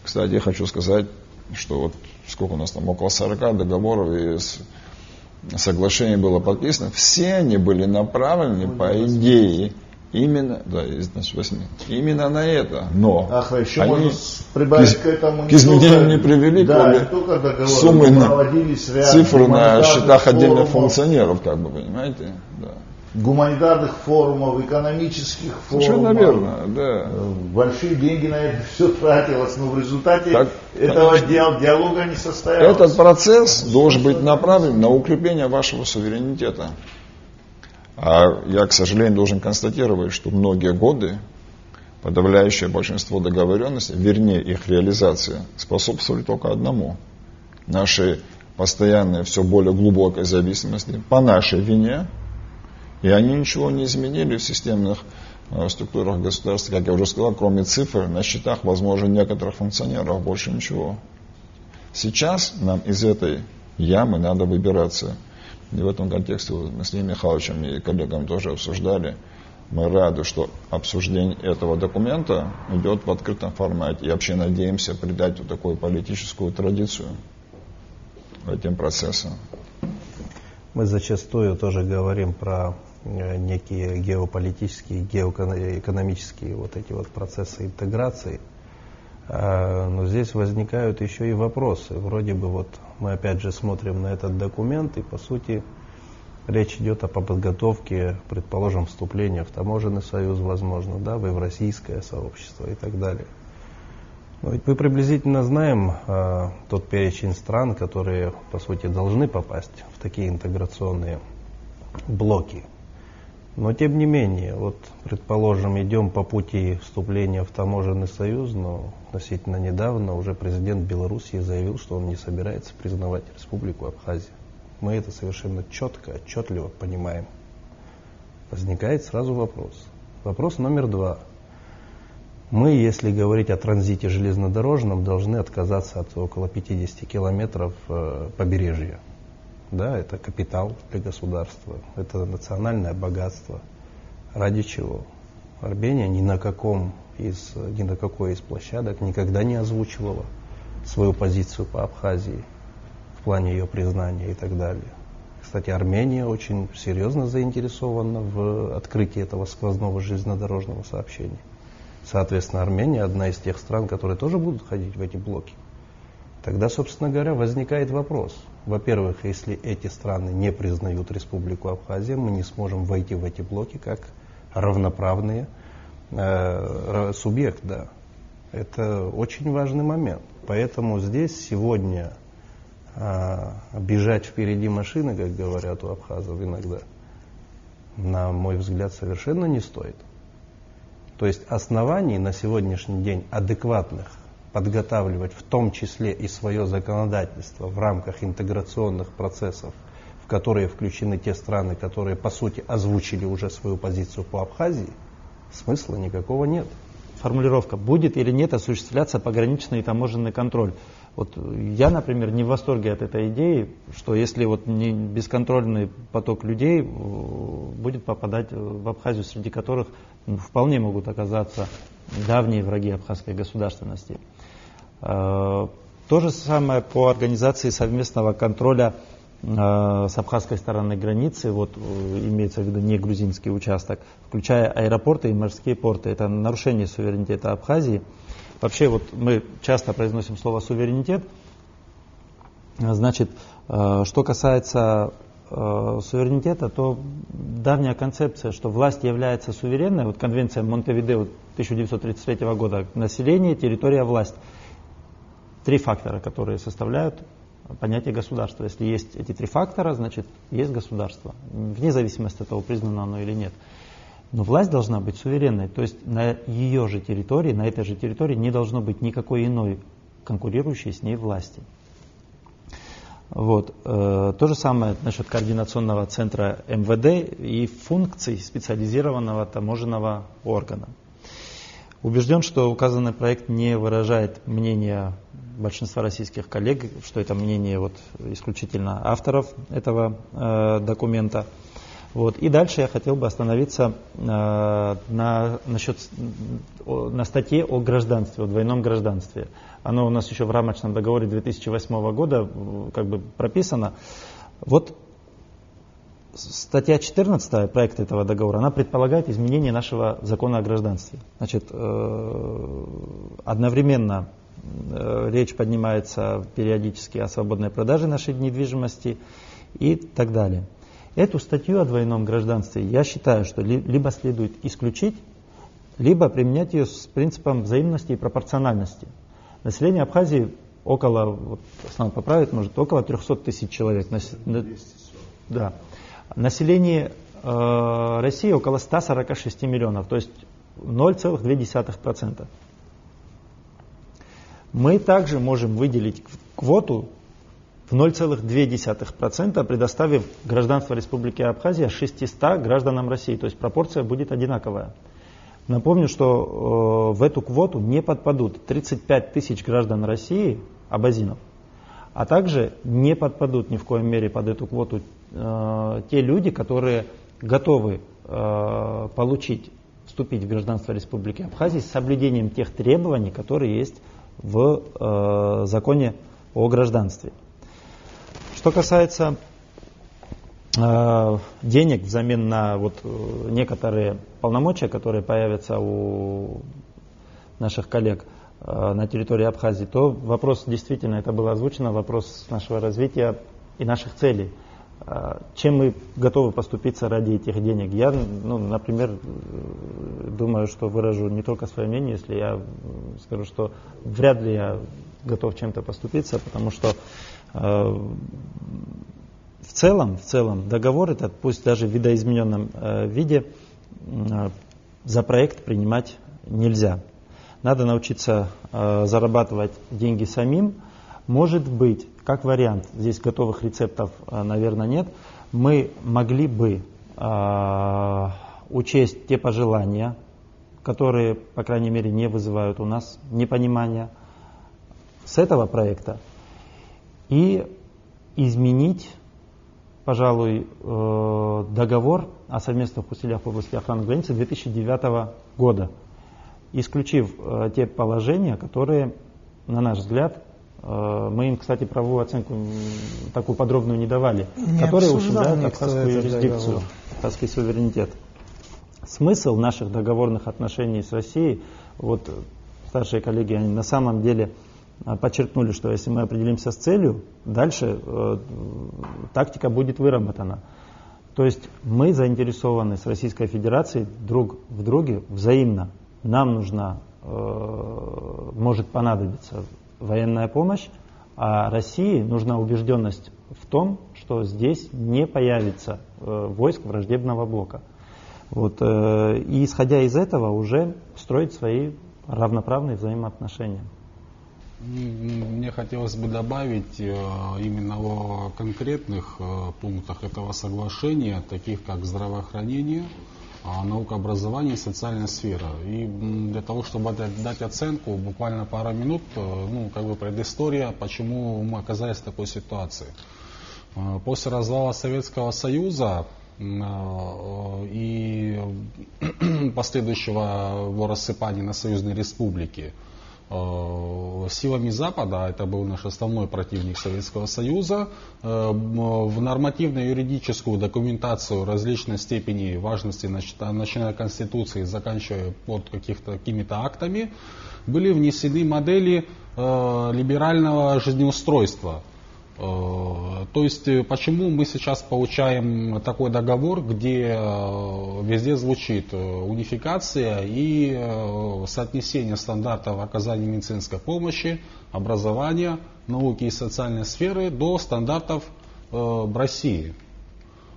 Кстати, я хочу сказать, что вот сколько у нас там, около 40 договоров и соглашений было подписано, все они были направлены, по идее, именно, да, значит, 8, именно на это. Но еще они можно прибавить к этому к изменениям не привели, да, кроме суммы цифр на счетах отдельных функционеров, как бы, понимаете? Да. Гуманитарных форумов, экономических форумов. Совершенно верно, да. Большие деньги на это все тратилось, но в результате этого диалога не состоялось. Этот процесс должен быть направлен на укрепление вашего суверенитета. А я, к сожалению, должен констатировать, что многие годы подавляющее большинство договоренностей, вернее их реализация, способствовали только одному. Нашей постоянной, все более глубокой зависимости по нашей вине. И они ничего не изменили в системных структурах государства, как я уже сказал, кроме цифр на счетах, возможно, некоторых функционеров, больше ничего. Сейчас нам из этой ямы надо выбираться. И в этом контексте мы с Ильей Михайловичем и коллегами тоже обсуждали. Мы рады, что обсуждение этого документа идет в открытом формате. И вообще надеемся придать вот такую политическую традицию этим процессам. Мы зачастую тоже говорим про некие геополитические, геоэкономические вот эти вот процессы интеграции. Но здесь возникают еще и вопросы. Вроде бы вот мы опять же смотрим на этот документ, и по сути речь идет о подготовке, предположим, вступления в таможенный союз, возможно, да, в евразийское сообщество и так далее. Но ведь мы приблизительно знаем тот перечень стран, которые по сути должны попасть в такие интеграционные блоки. Но тем не менее, вот, предположим, идем по пути вступления в таможенный союз, но относительно недавно уже президент Белоруссии заявил, что он не собирается признавать Республику Абхазия. Мы это совершенно четко, отчетливо понимаем. Возникает сразу вопрос. Вопрос номер 2. Мы, если говорить о транзите железнодорожном, должны отказаться от около 50 километров побережья. Да, это капитал для государства, это национальное богатство. Ради чего? Армения ни на какой из площадок никогда не озвучивала свою позицию по Абхазии в плане ее признания и так далее. Кстати, Армения очень серьезно заинтересована в открытии этого сквозного железнодорожного сообщения. Соответственно, Армения одна из тех стран, которые тоже будут ходить в эти блоки. Тогда, собственно говоря, возникает вопрос. Во-первых, если эти страны не признают Республику Абхазия, мы не сможем войти в эти блоки как равноправные субъект. Да. Это очень важный момент. Поэтому здесь сегодня бежать впереди машины, как говорят у абхазов иногда, на мой взгляд, совершенно не стоит. То есть оснований на сегодняшний день адекватных подготавливать в том числе и свое законодательство в рамках интеграционных процессов, в которые включены те страны, которые по сути озвучили уже свою позицию по Абхазии, смысла никакого нет. Формулировка: будет или нет осуществляться пограничный и таможенный контроль. Вот я, например, не в восторге от этой идеи, что если вот не бесконтрольный поток людей будет попадать в Абхазию, среди которых вполне могут оказаться давние враги абхазской государственности. То же самое по организации совместного контроля с абхазской стороны границы, вот имеется в виду не грузинский участок, включая аэропорты и морские порты. Это нарушение суверенитета Абхазии. Вообще вот мы часто произносим слово суверенитет. Значит, что касается суверенитета, то давняя концепция, что власть является суверенной, вот конвенция Монтевидео 1933 года, население, территория, власть. Три фактора, которые составляют понятие государства. Если есть эти три фактора, значит есть государство, вне зависимости от того, признано оно или нет. Но власть должна быть суверенной, то есть на ее же территории, на этой же территории не должно быть никакой иной конкурирующей с ней власти. Вот. То же самое насчет координационного центра МВД и функций специализированного таможенного органа. Убежден, что указанный проект не выражает мнения большинства российских коллег, что это мнение вот исключительно авторов этого документа. Вот. И дальше я хотел бы остановиться на статье о гражданстве, о двойном гражданстве. Оно у нас еще в рамочном договоре 2008 года как бы прописано. Вот статья 14 проекта этого договора, она предполагает изменение нашего закона о гражданстве. Значит, одновременно речь поднимается периодически о свободной продаже нашей недвижимости и так далее. Эту статью о двойном гражданстве я считаю, что либо следует исключить, либо применять ее с принципом взаимности и пропорциональности. Население Абхазии около, вот, Руслан поправит, может, около 300 тысяч человек. Да. Население России около 146 миллионов, то есть 0,2%. Мы также можем выделить квоту в 0,2%, предоставив гражданство Республики Абхазия 600 гражданам России, то есть пропорция будет одинаковая. Напомню, что в эту квоту не подпадут 35 тысяч граждан России, абазинов, а также не подпадут ни в коем мере под эту квоту те люди, которые готовы вступить в гражданство Республики Абхазия с соблюдением тех требований, которые есть в законе о гражданстве. Что касается денег взамен на вот некоторые полномочия, которые появятся у наших коллег на территории Абхазии, то вопрос, действительно, это было озвучено, вопрос нашего развития и наших целей. Чем мы готовы поступиться ради этих денег? Я, например, думаю, что выражу не только свое мнение, если я скажу, что вряд ли я готов чем-то поступиться, потому что в целом договор этот, пусть даже в видоизмененном виде, за проект принимать нельзя. Надо научиться зарабатывать деньги самим. Может быть, как вариант, здесь готовых рецептов, наверное, нет, мы могли бы учесть те пожелания, которые, по крайней мере, не вызывают у нас непонимания с этого проекта, и изменить, пожалуй, договор о совместных усилиях в области охраны границы 2009 года, исключив те положения, которые, на наш взгляд, мы им, кстати, правовую оценку такую подробную не давали, которые ущемляют абхазскую юрисдикцию, абхазский суверенитет. Смысл наших договорных отношений с Россией, вот старшие коллеги, они на самом деле подчеркнули, что если мы определимся с целью, дальше тактика будет выработана. То есть мы заинтересованы с Российской Федерацией друг в друге взаимно. Нам нужна, может понадобиться военная помощь, а России нужна убежденность в том, что здесь не появится войск враждебного блока. Вот, и исходя из этого уже строить свои равноправные взаимоотношения. Мне хотелось бы добавить именно о конкретных пунктах этого соглашения, таких как здравоохранение, наука, образование и социальная сфера. И для того, чтобы дать оценку, буквально пару минут, предыстория, почему мы оказались в такой ситуации. После развала Советского Союза и последующего его рассыпания на союзные республики, силами Запада, это был наш основной противник Советского Союза, в нормативно-юридическую документацию различной степени важности, начиная от Конституции, заканчивая под какими-то актами, были внесены модели либерального жизнеустройства. То есть, почему мы сейчас получаем такой договор, где везде звучит унификация и соотнесение стандартов оказания медицинской помощи, образования, науки и социальной сферы до стандартов в России.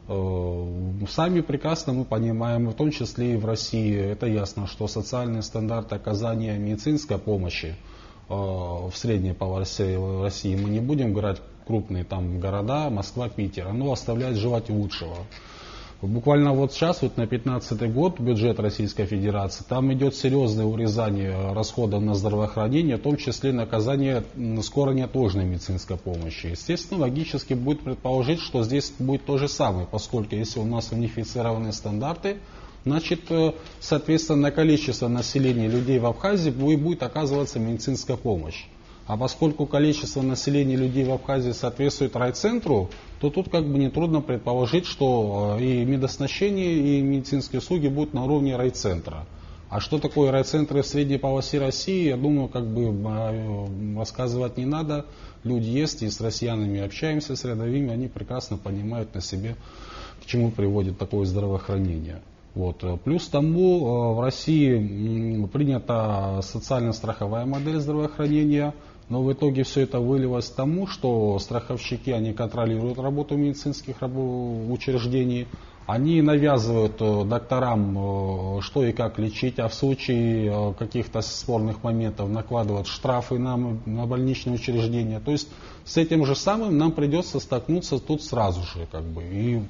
Сами прекрасно мы понимаем, в том числе и в России, это ясно, что социальные стандарты оказания медицинской помощи в средней полосе России мы не будем брать крупные там города, Москва, Питер, оно оставляет желать лучшего. Буквально вот сейчас, вот на 2015 год, бюджет Российской Федерации, там идет серьезное урезание расходов на здравоохранение, в том числе наказание скорой неотложной медицинской помощи. Естественно, логически будет предположить, что здесь будет то же самое, поскольку если у нас унифицированные стандарты, значит, соответственно, на количество населения людей в Абхазии будет оказываться медицинская помощь. А поскольку количество населения людей в Абхазии соответствует райцентру, то тут как бы нетрудно предположить, что и медоснащение, и медицинские услуги будут на уровне райцентра. А что такое райцентры в средней полосе России, я думаю, как бы рассказывать не надо. Люди есть, и с россиянами общаемся, с рядовыми, они прекрасно понимают на себе, к чему приводит такое здравоохранение. Вот. Плюс тому в России принята социально-страховая модель здравоохранения, но в итоге все это вылилось к тому, что страховщики, они контролируют работу медицинских учреждений, они навязывают докторам, что и как лечить, а в случае каких-то спорных моментов накладывают штрафы на больничные учреждения. То есть с этим же самым нам придется столкнуться тут сразу же. Как бы. И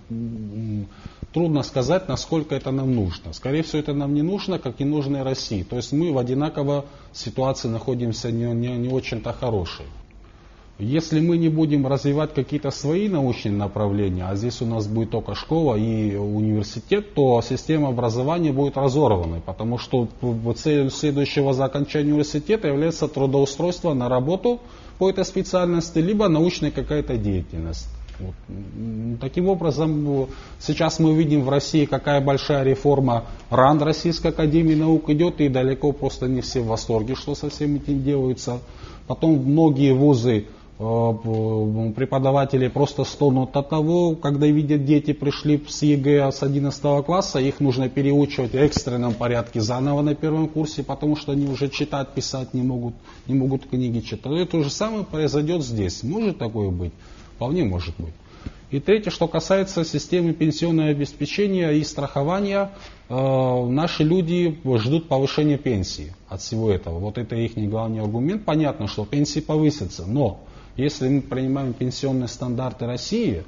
трудно сказать, насколько это нам нужно. Скорее всего, это нам не нужно, как и нужно и России. То есть мы в одинаковой ситуации находимся не очень-то хорошей. Если мы не будем развивать какие-то свои научные направления, а здесь у нас будет только школа и университет, то система образования будет разорванной, потому что целью следующего за окончания университета является трудоустройство на работу по этой специальности, либо научная какая-то деятельность. Вот. Таким образом, сейчас мы видим в России, какая большая реформа РАН, Российской Академии Наук, идет, и далеко просто не все в восторге, что со всем этим делается. Потом многие вузы, преподаватели просто стонут от того, когда видят, дети пришли с ЕГЭ с 11 класса, их нужно переучивать в экстренном порядке заново на первом курсе, потому что они уже читать, писать не могут книги читать. И то же самое произойдет здесь. Может такое быть? Вполне может быть. И третье, что касается системы пенсионного обеспечения и страхования, наши люди ждут повышения пенсии от всего этого. Вот это их главный аргумент. Понятно, что пенсии повысятся, но если мы принимаем пенсионные стандарты России,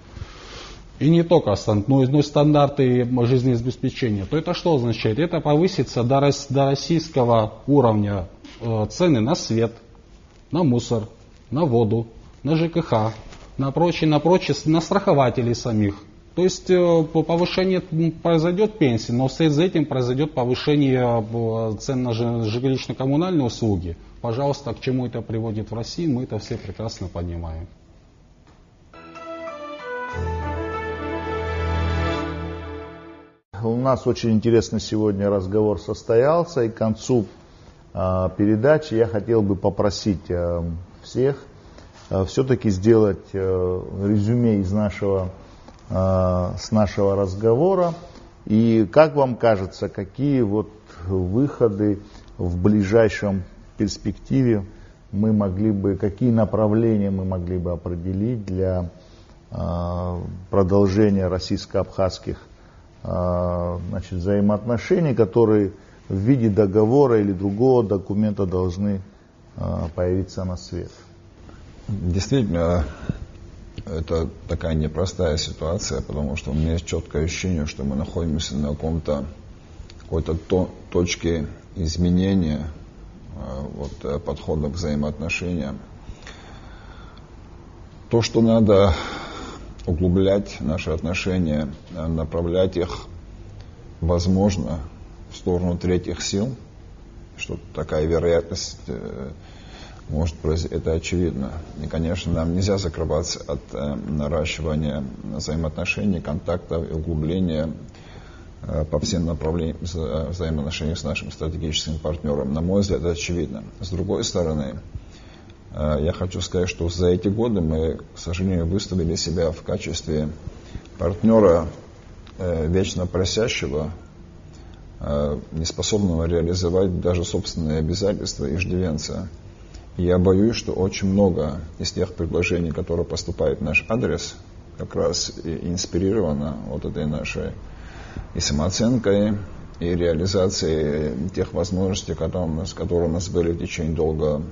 и не только но и стандарты жизнеобеспечения, то это что означает? Это повысится до российского уровня цены на свет, на мусор, на воду, на ЖКХ, на прочее, на страхователей самих. То есть повышение произойдет пенсии, но вслед за этим произойдет повышение цен на жилищно-коммунальные услуги. Пожалуйста, к чему это приводит в России, мы это все прекрасно понимаем. У нас очень интересный сегодня разговор состоялся, и к концу передачи я хотел бы попросить всех все-таки сделать резюме из с нашего разговора. И как вам кажется, какие вот выходы в ближайшем перспективе какие направления мы могли бы определить для продолжения российско-абхазских значит, взаимоотношений, которые в виде договора или другого документа должны появиться на свет. Действительно, это такая непростая ситуация, потому что у меня есть четкое ощущение, что мы находимся на какой-то точке изменения подхода к взаимоотношениям. То, что надо углублять наши отношения, направлять их, возможно, в сторону третьих сил, что такая вероятность может произойти, это очевидно. И, конечно, нам нельзя закрываться от наращивания взаимоотношений, контактов и углубления по всем направлениям взаимоотношений с нашим стратегическим партнером. На мой взгляд, это очевидно. С другой стороны, я хочу сказать, что за эти годы мы, к сожалению, выставили себя в качестве партнера вечно просящего, неспособного реализовать даже собственные обязательства иждивенца. И я боюсь, что очень много из тех предложений, которые поступают в наш адрес, как раз и инспирировано вот этой нашей и самооценкой, и реализацией тех возможностей, которые у нас были в течение долгого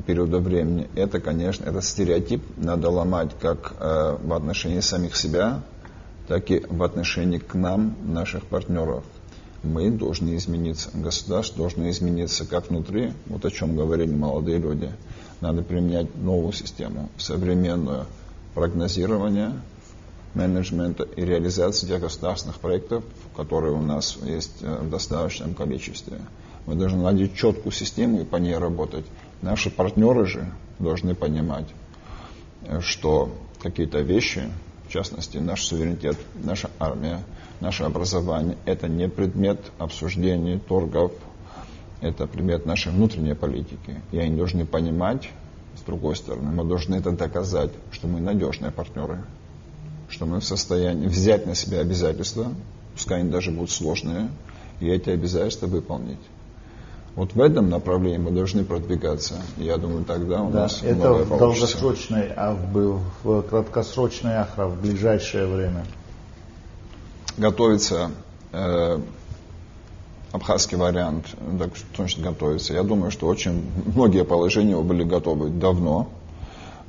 периода времени. Это, конечно, этот стереотип надо ломать как в отношении самих себя, так и в отношении к нам, наших партнеров. Мы должны измениться, государство должно измениться как внутри, вот о чем говорили молодые люди. Надо применять новую систему, современную прогнозирования, менеджмента и реализации тех государственных проектов, которые у нас есть в достаточном количестве. Мы должны наладить четкую систему и по ней работать. Наши партнеры же должны понимать, что какие-то вещи, в частности, наш суверенитет, наша армия, наше образование, это не предмет обсуждений, торгов, это предмет нашей внутренней политики. И они должны понимать, с другой стороны, мы должны это доказать, что мы надежные партнеры, что мы в состоянии взять на себя обязательства, пускай они даже будут сложные, и эти обязательства выполнить. Вот в этом направлении мы должны продвигаться. Я думаю, тогда у нас многое это получится. в краткосрочной ахра в ближайшее время. Готовится абхазский вариант, так точно готовится. Я думаю, что очень многие положения его были готовы давно,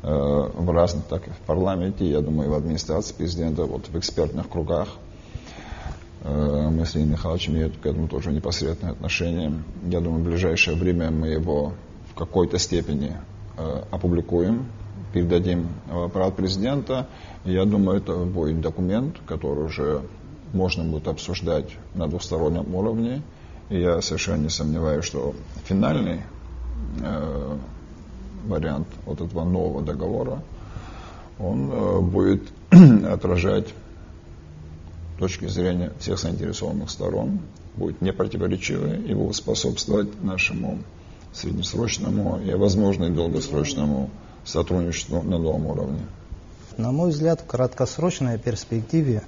в разных, так и в парламенте, я думаю, и в администрации президента, вот в экспертных кругах. Мы с Леонидом Михайловичем имеем к этому тоже непосредственное отношение. Я думаю, в ближайшее время мы его в какой-то степени опубликуем, передадим в аппарат президента. И я думаю, это будет документ, который уже можно будет обсуждать на двустороннем уровне. И я совершенно не сомневаюсь, что финальный вариант вот этого нового договора, он будет отражать точки зрения всех заинтересованных сторон, будет непротиворечивый и будет способствовать нашему среднесрочному и, возможно, и долгосрочному сотрудничеству на новом уровне. На мой взгляд, в краткосрочной перспективе,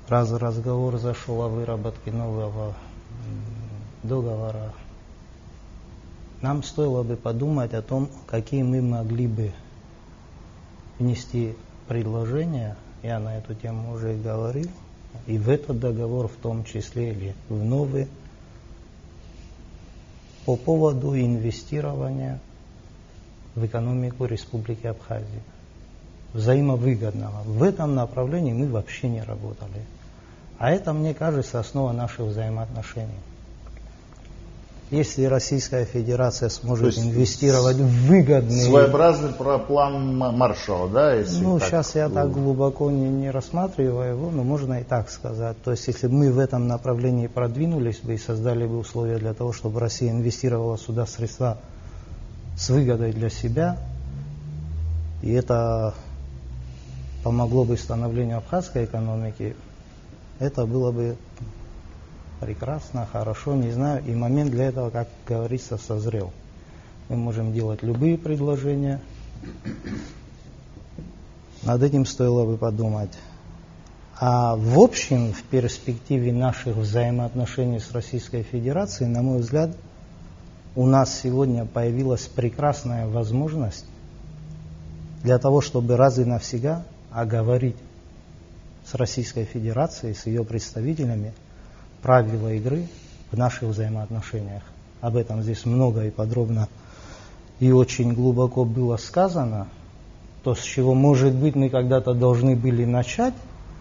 раз разговор зашел о выработке нового договора, нам стоило бы подумать о том, какие мы могли бы внести предложения, я на эту тему уже говорил, и в этот договор в том числе, или в новый, по поводу инвестирования в экономику Республики Абхазия, взаимовыгодного. В этом направлении мы вообще не работали. А это, мне кажется, основа наших взаимоотношений. Если Российская Федерация сможет инвестировать в выгодные... Своеобразный план Маршалла, да? Если сейчас я так глубоко не рассматриваю его, но можно и так сказать. То есть, если мы в этом направлении продвинулись бы и создали бы условия для того, чтобы Россия инвестировала сюда средства с выгодой для себя, и это помогло бы становлению абхазской экономики, это было бы прекрасно, хорошо, не знаю, и момент для этого, как говорится, созрел. Мы можем делать любые предложения. Над этим стоило бы подумать. А в общем, в перспективе наших взаимоотношений с Российской Федерацией, на мой взгляд, у нас сегодня появилась прекрасная возможность для того, чтобы раз и навсегда оговорить с Российской Федерацией, с ее представителями правила игры в наших взаимоотношениях. Об этом здесь много и подробно и очень глубоко было сказано. То, с чего, может быть, мы когда-то должны были начать,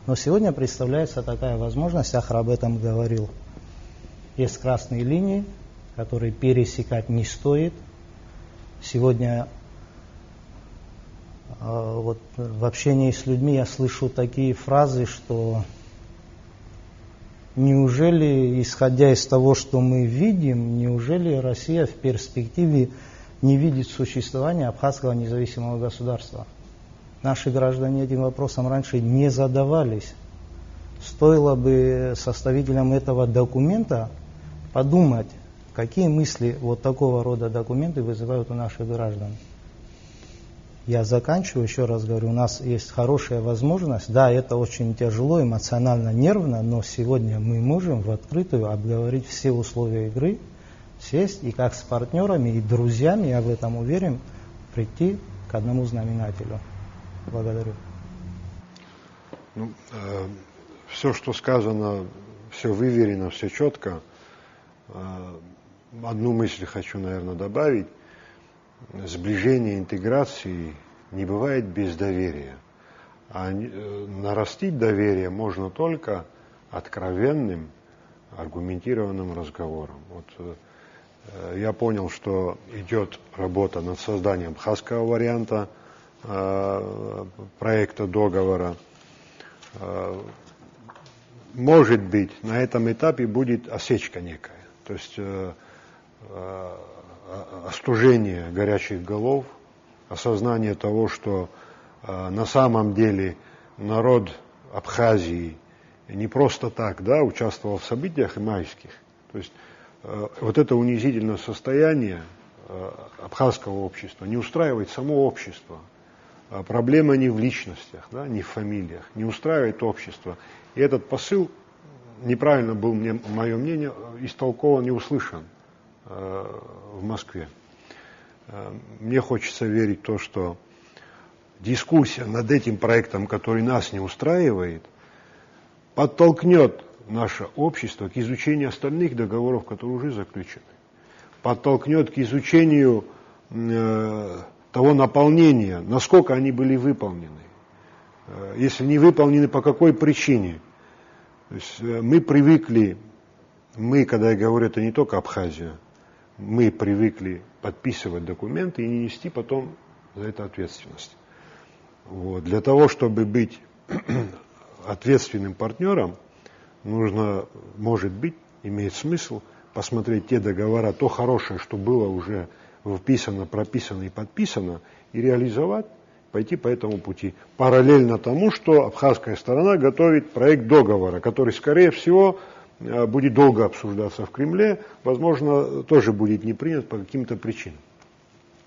но сегодня представляется такая возможность, Ахр об этом говорил. Есть красные линии, которые пересекать не стоит. Сегодня вот в общении с людьми я слышу такие фразы, что неужели, исходя из того, что мы видим, неужели Россия в перспективе не видит существования абхазского независимого государства? Наши граждане этим вопросом раньше не задавались. Стоило бы составителям этого документа подумать, какие мысли вот такого рода документы вызывают у наших граждан. Я заканчиваю, еще раз говорю, у нас есть хорошая возможность, да, это очень тяжело, эмоционально, нервно, но сегодня мы можем в открытую обговорить все условия игры, сесть и как с партнерами и друзьями, я в этом уверен, прийти к одному знаменателю. Благодарю. Все, что сказано, все выверено, все четко. Одну мысль хочу, наверное, добавить. Сближение, интеграции не бывает без доверия. А нарастить доверие можно только откровенным, аргументированным разговором. Вот, я понял, что идет работа над созданием абхазского варианта проекта договора. Может быть, на этом этапе будет осечка некая. То есть остужение горячих голов, осознание того, что на самом деле народ Абхазии не просто так, да, участвовал в событиях майских. То есть вот это унизительное состояние абхазского общества не устраивает само общество. Проблема не в личностях, да, не в фамилиях, не устраивает общество. И этот посыл неправильно был, мое мнение, истолкован и услышан в Москве. Мне хочется верить в то, что дискуссия над этим проектом, который нас не устраивает, подтолкнет наше общество к изучению остальных договоров, которые уже заключены, подтолкнет к изучению того наполнения, насколько они были выполнены. Если не выполнены, по какой причине. То есть мы привыкли, когда я говорю, это не только Абхазия, мы привыкли подписывать документы и не нести потом за это ответственность. Вот. Для того, чтобы быть ответственным партнером, нужно, может быть, имеет смысл посмотреть те договора, то хорошее, что было уже вписано, прописано и подписано, и реализовать, пойти по этому пути. Параллельно тому, что абхазская сторона готовит проект договора, который, скорее всего, будет долго обсуждаться в Кремле, возможно, тоже будет не принят по каким-то причинам.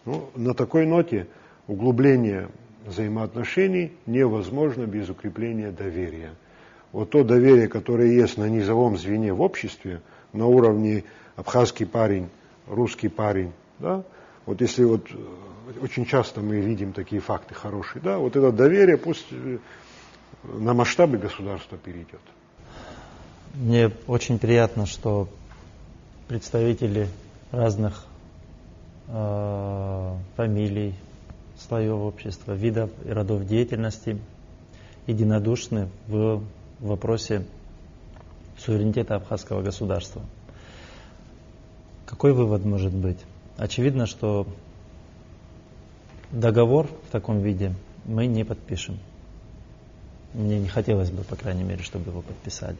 Но на такой ноте углубление взаимоотношений невозможно без укрепления доверия. Вот то доверие, которое есть на низовом звене в обществе, на уровне абхазский парень, русский парень, да, вот если вот очень часто мы видим такие факты хорошие, да, вот это доверие пусть на масштабы государства перейдет. Мне очень приятно, что представители разных фамилий, слоев общества, видов и родов деятельности единодушны в вопросе суверенитета абхазского государства. Какой вывод может быть? Очевидно, что договор в таком виде мы не подпишем. Мне не хотелось бы, по крайней мере, чтобы его подписали.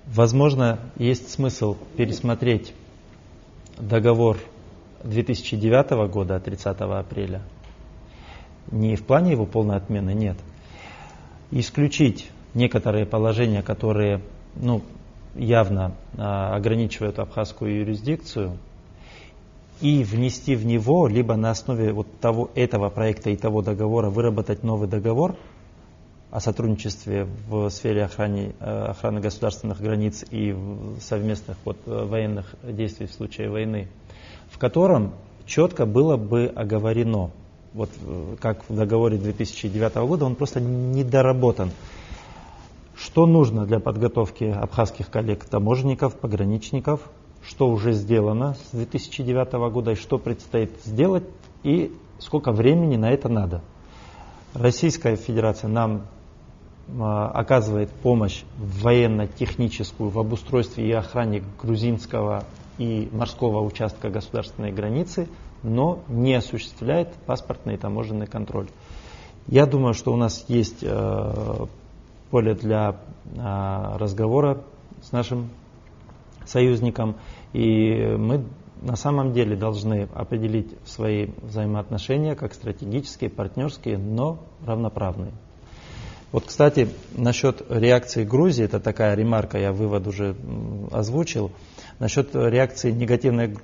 Возможно, есть смысл пересмотреть договор 2009 года от 30 апреля. Не в плане его полной отмены, нет. Исключить некоторые положения, которые явно ограничивают абхазскую юрисдикцию, и внести в него, либо на основе вот этого проекта и того договора выработать новый договор о сотрудничестве в сфере охраны государственных границ и совместных военных действий в случае войны, в котором четко было бы оговорено, вот как в договоре 2009 года, он просто недоработан. Что нужно для подготовки абхазских коллег, таможенников, пограничников, что уже сделано с 2009 года и что предстоит сделать, и сколько времени на это надо. Российская Федерация нам оказывает помощь военно-техническую в обустройстве и охране грузинского и морского участка государственной границы, но не осуществляет паспортный и таможенный контроль. Я думаю, что у нас есть поле для разговора с нашим союзником, и мы на самом деле должны определить свои взаимоотношения как стратегические, партнерские, но равноправные. Вот, кстати, насчет реакции Грузии, это такая ремарка, я вывод уже озвучил, насчет негативной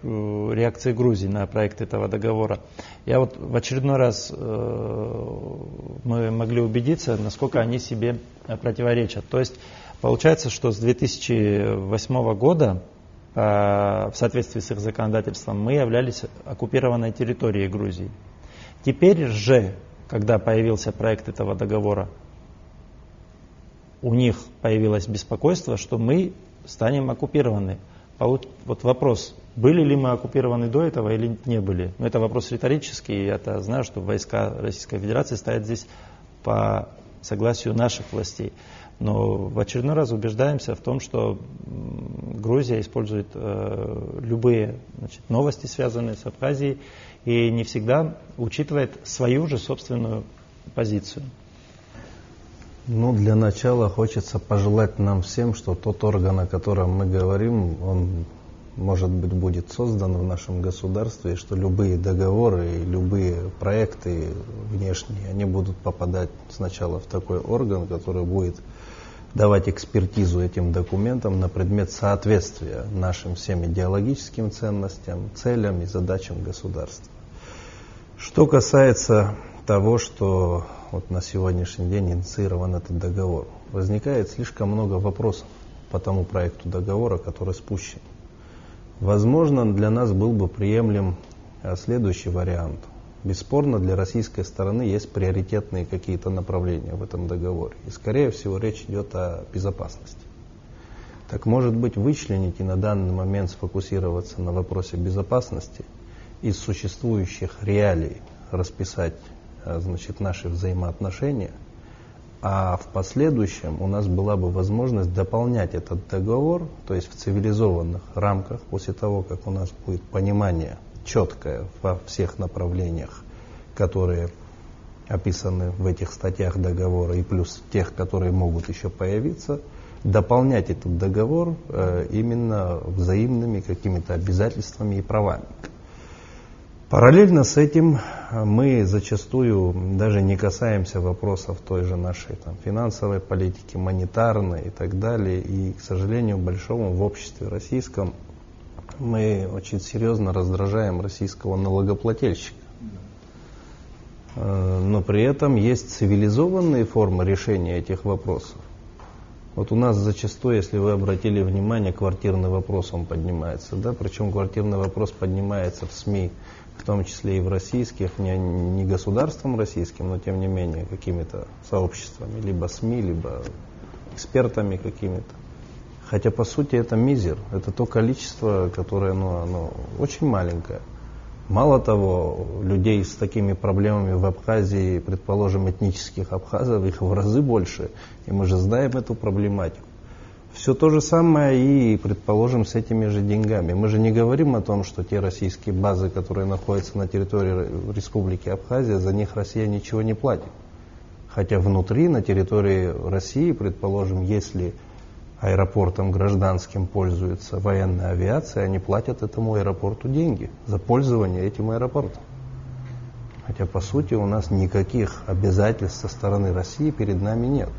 реакции Грузии на проект этого договора. Я вот в очередной раз мы могли убедиться, насколько они себе противоречат. То есть получается, что с 2008 года в соответствии с их законодательством мы являлись оккупированной территорией Грузии. Теперь же, когда появился проект этого договора, у них появилось беспокойство, что мы станем оккупированы. Вот вопрос, были ли мы оккупированы до этого или не были? Но это вопрос риторический, я знаю, что войска Российской Федерации стоят здесь по согласию наших властей. Но в очередной раз убеждаемся в том, что Грузия использует любые новости, связанные с Абхазией, и не всегда учитывает свою же собственную позицию. Ну, для начала хочется пожелать нам всем, что тот орган, о котором мы говорим, он, может быть, будет создан в нашем государстве, и что любые договоры и любые проекты внешние, они будут попадать сначала в такой орган, который будет давать экспертизу этим документам на предмет соответствия нашим всем идеологическим ценностям, целям и задачам государства. Что касается того, что вот на сегодняшний день инициирован этот договор, возникает слишком много вопросов по тому проекту договора, который спущен. Возможно, для нас был бы приемлем следующий вариант. Бесспорно, для российской стороны есть приоритетные какие-то направления в этом договоре. И, скорее всего, речь идет о безопасности. Так, может быть, вычленить и на данный момент сфокусироваться на вопросе безопасности, из существующих реалий расписать наши взаимоотношения, а в последующем у нас была бы возможность дополнять этот договор, то есть в цивилизованных рамках, после того, как у нас будет понимание четкое во всех направлениях, которые описаны в этих статьях договора, и плюс тех, которые могут еще появиться, дополнять этот договор именно взаимными какими-то обязательствами и правами. Параллельно с этим мы зачастую даже не касаемся вопросов той же нашей финансовой политики, монетарной и так далее. И, к сожалению, большому в обществе российском мы очень серьезно раздражаем российского налогоплательщика. Но при этом есть цивилизованные формы решения этих вопросов. Вот у нас зачастую, если вы обратили внимание, квартирный вопрос он поднимается, да, причем квартирный вопрос поднимается в СМИ, в том числе и в российских, не государством российским, но тем не менее какими-то сообществами, либо СМИ, либо экспертами какими-то. Хотя по сути это мизер, это то количество, которое оно очень маленькое. Мало того, людей с такими проблемами в Абхазии, предположим, этнических абхазов, их в разы больше, и мы же знаем эту проблематику. Все то же самое и, предположим, с этими же деньгами. Мы же не говорим о том, что те российские базы, которые находятся на территории Республики Абхазия, за них Россия ничего не платит. Хотя внутри, на территории России, предположим, если аэропортом гражданским пользуется военная авиация, они платят этому аэропорту деньги за пользование этим аэропортом. Хотя, по сути, у нас никаких обязательств со стороны России перед нами нет.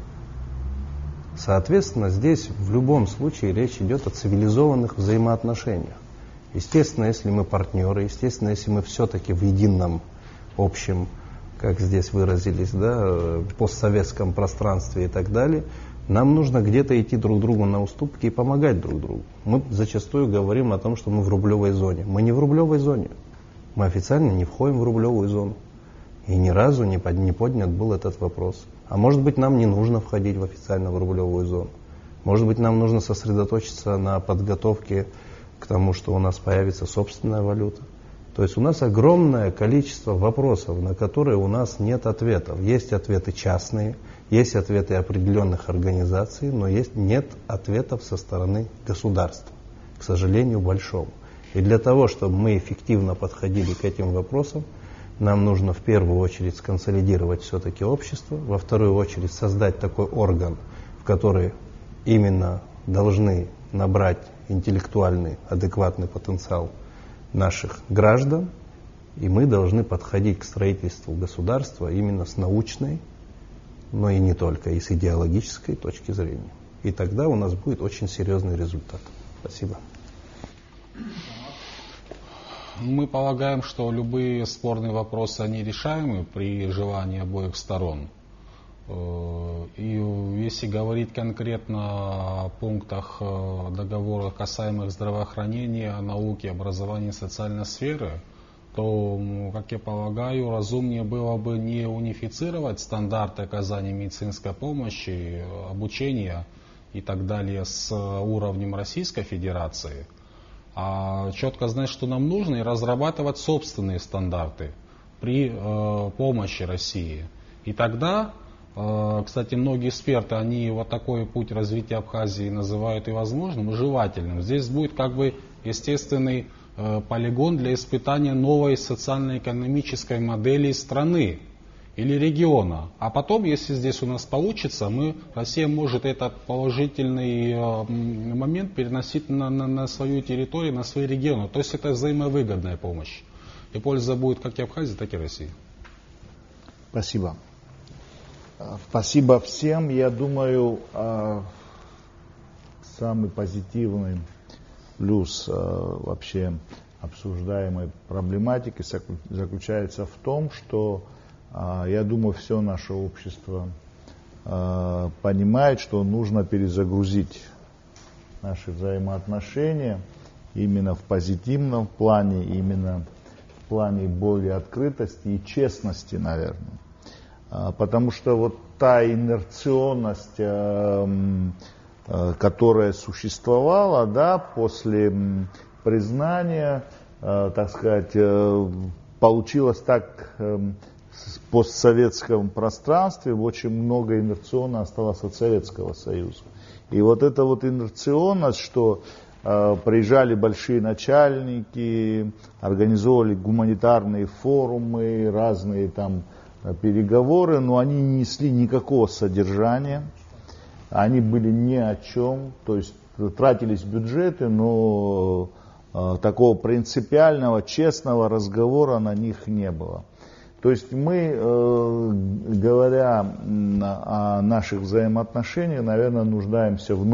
Соответственно, здесь в любом случае речь идет о цивилизованных взаимоотношениях. Естественно, если мы партнеры, естественно, если мы все-таки в едином общем, как здесь выразились, да, постсоветском пространстве и так далее, нам нужно где-то идти друг другу на уступки и помогать друг другу. Мы зачастую говорим о том, что мы в рублевой зоне. Мы не в рублевой зоне. Мы официально не входим в рублевую зону. И ни разу не поднят был этот вопрос. А может быть, нам не нужно входить в официальную рублевую зону. Может быть, нам нужно сосредоточиться на подготовке к тому, что у нас появится собственная валюта. То есть у нас огромное количество вопросов, на которые у нас нет ответов. Есть ответы частные, есть ответы определенных организаций, но нет ответов со стороны государства, к сожалению, большому. И для того, чтобы мы эффективно подходили к этим вопросам, нам нужно в первую очередь сконсолидировать все-таки общество, во вторую очередь создать такой орган, в который именно должны набрать интеллектуальный, адекватный потенциал наших граждан, и мы должны подходить к строительству государства именно с научной, но и не только, и с идеологической точки зрения. И тогда у нас будет очень серьезный результат. Спасибо. Мы полагаем, что любые спорные вопросы, они решаемы при желании обоих сторон. И если говорить конкретно о пунктах договора, касаемых здравоохранения, науки, образования и социальной сферы, то, как я полагаю, разумнее было бы не унифицировать стандарты оказания медицинской помощи, обучения и так далее с уровнем Российской Федерации, а четко знать, что нам нужно, и разрабатывать собственные стандарты при помощи России. И тогда, кстати, многие эксперты, они вот такой путь развития Абхазии называют и возможным, и желательным. Здесь будет как бы естественный полигон для испытания новой социально-экономической модели страны или региона. А потом, если здесь у нас получится, Россия может этот положительный момент переносить на свою территорию, на свои регионы. То есть это взаимовыгодная помощь. И польза будет как и Абхазии, так и России. Спасибо. Спасибо всем. Я думаю, самый позитивный плюс вообще обсуждаемой проблематики заключается в том, что, я думаю, все наше общество понимает, что нужно перезагрузить наши взаимоотношения именно в позитивном плане, именно в плане более открытости и честности, наверное. Потому что вот та инерционность, которая существовала, да, после признания, так сказать, получилось так в постсоветском пространстве, очень много инерционно осталось от Советского Союза. И вот эта вот инерционность, что приезжали большие начальники, организовывали гуманитарные форумы, разные там переговоры, но они не несли никакого содержания, они были ни о чем, то есть тратились бюджеты, но такого принципиального, честного разговора на них не было. То есть мы, говоря о наших взаимоотношениях, наверное, нуждаемся в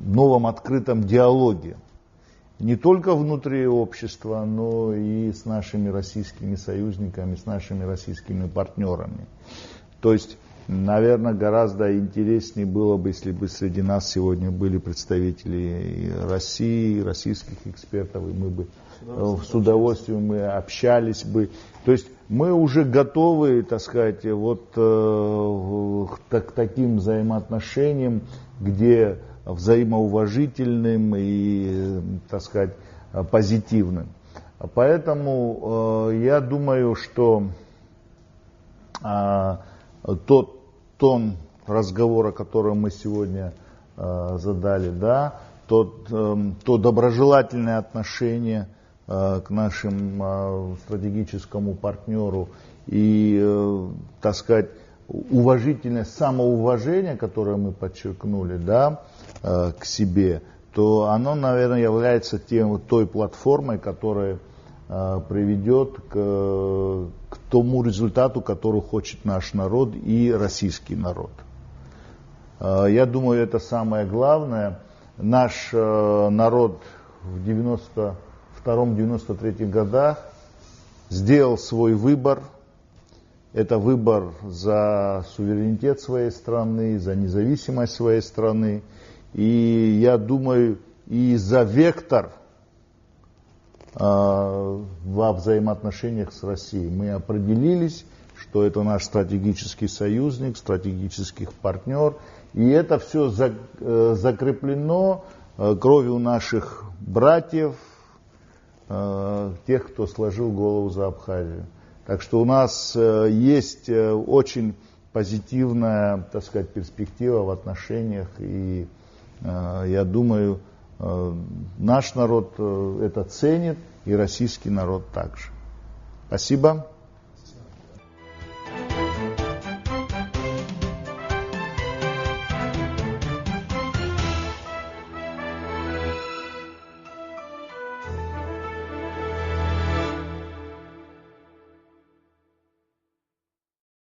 новом открытом диалоге. Не только внутри общества, но и с нашими российскими союзниками, с нашими российскими партнерами. То есть, наверное, гораздо интереснее было бы, если бы среди нас сегодня были представители России, российских экспертов, и мы бы с удовольствием мы общались бы. То есть мы уже готовы, так сказать, вот к таким взаимоотношениям, где взаимоуважительным и, так сказать, позитивным. Поэтому я думаю, что тот тон разговора, который мы сегодня задали, да, то доброжелательное отношение к нашему стратегическому партнеру и, так сказать, уважительное самоуважение, которое мы подчеркнули, да, к себе, то оно, наверное, является той платформой, которая приведет к тому результату, который хочет наш народ и российский народ. Я думаю, это самое главное. Наш народ в 92-93 годах сделал свой выбор. Это выбор за суверенитет своей страны, за независимость своей страны. И я думаю, и за вектор во взаимоотношениях с Россией. Мы определились, что это наш стратегический союзник, стратегический партнер, и это все закреплено кровью наших братьев, тех, кто сложил голову за Абхазию. Так что у нас есть очень позитивная, так сказать, перспектива в отношениях, и я думаю, наш народ это ценит, и российский народ также. Спасибо.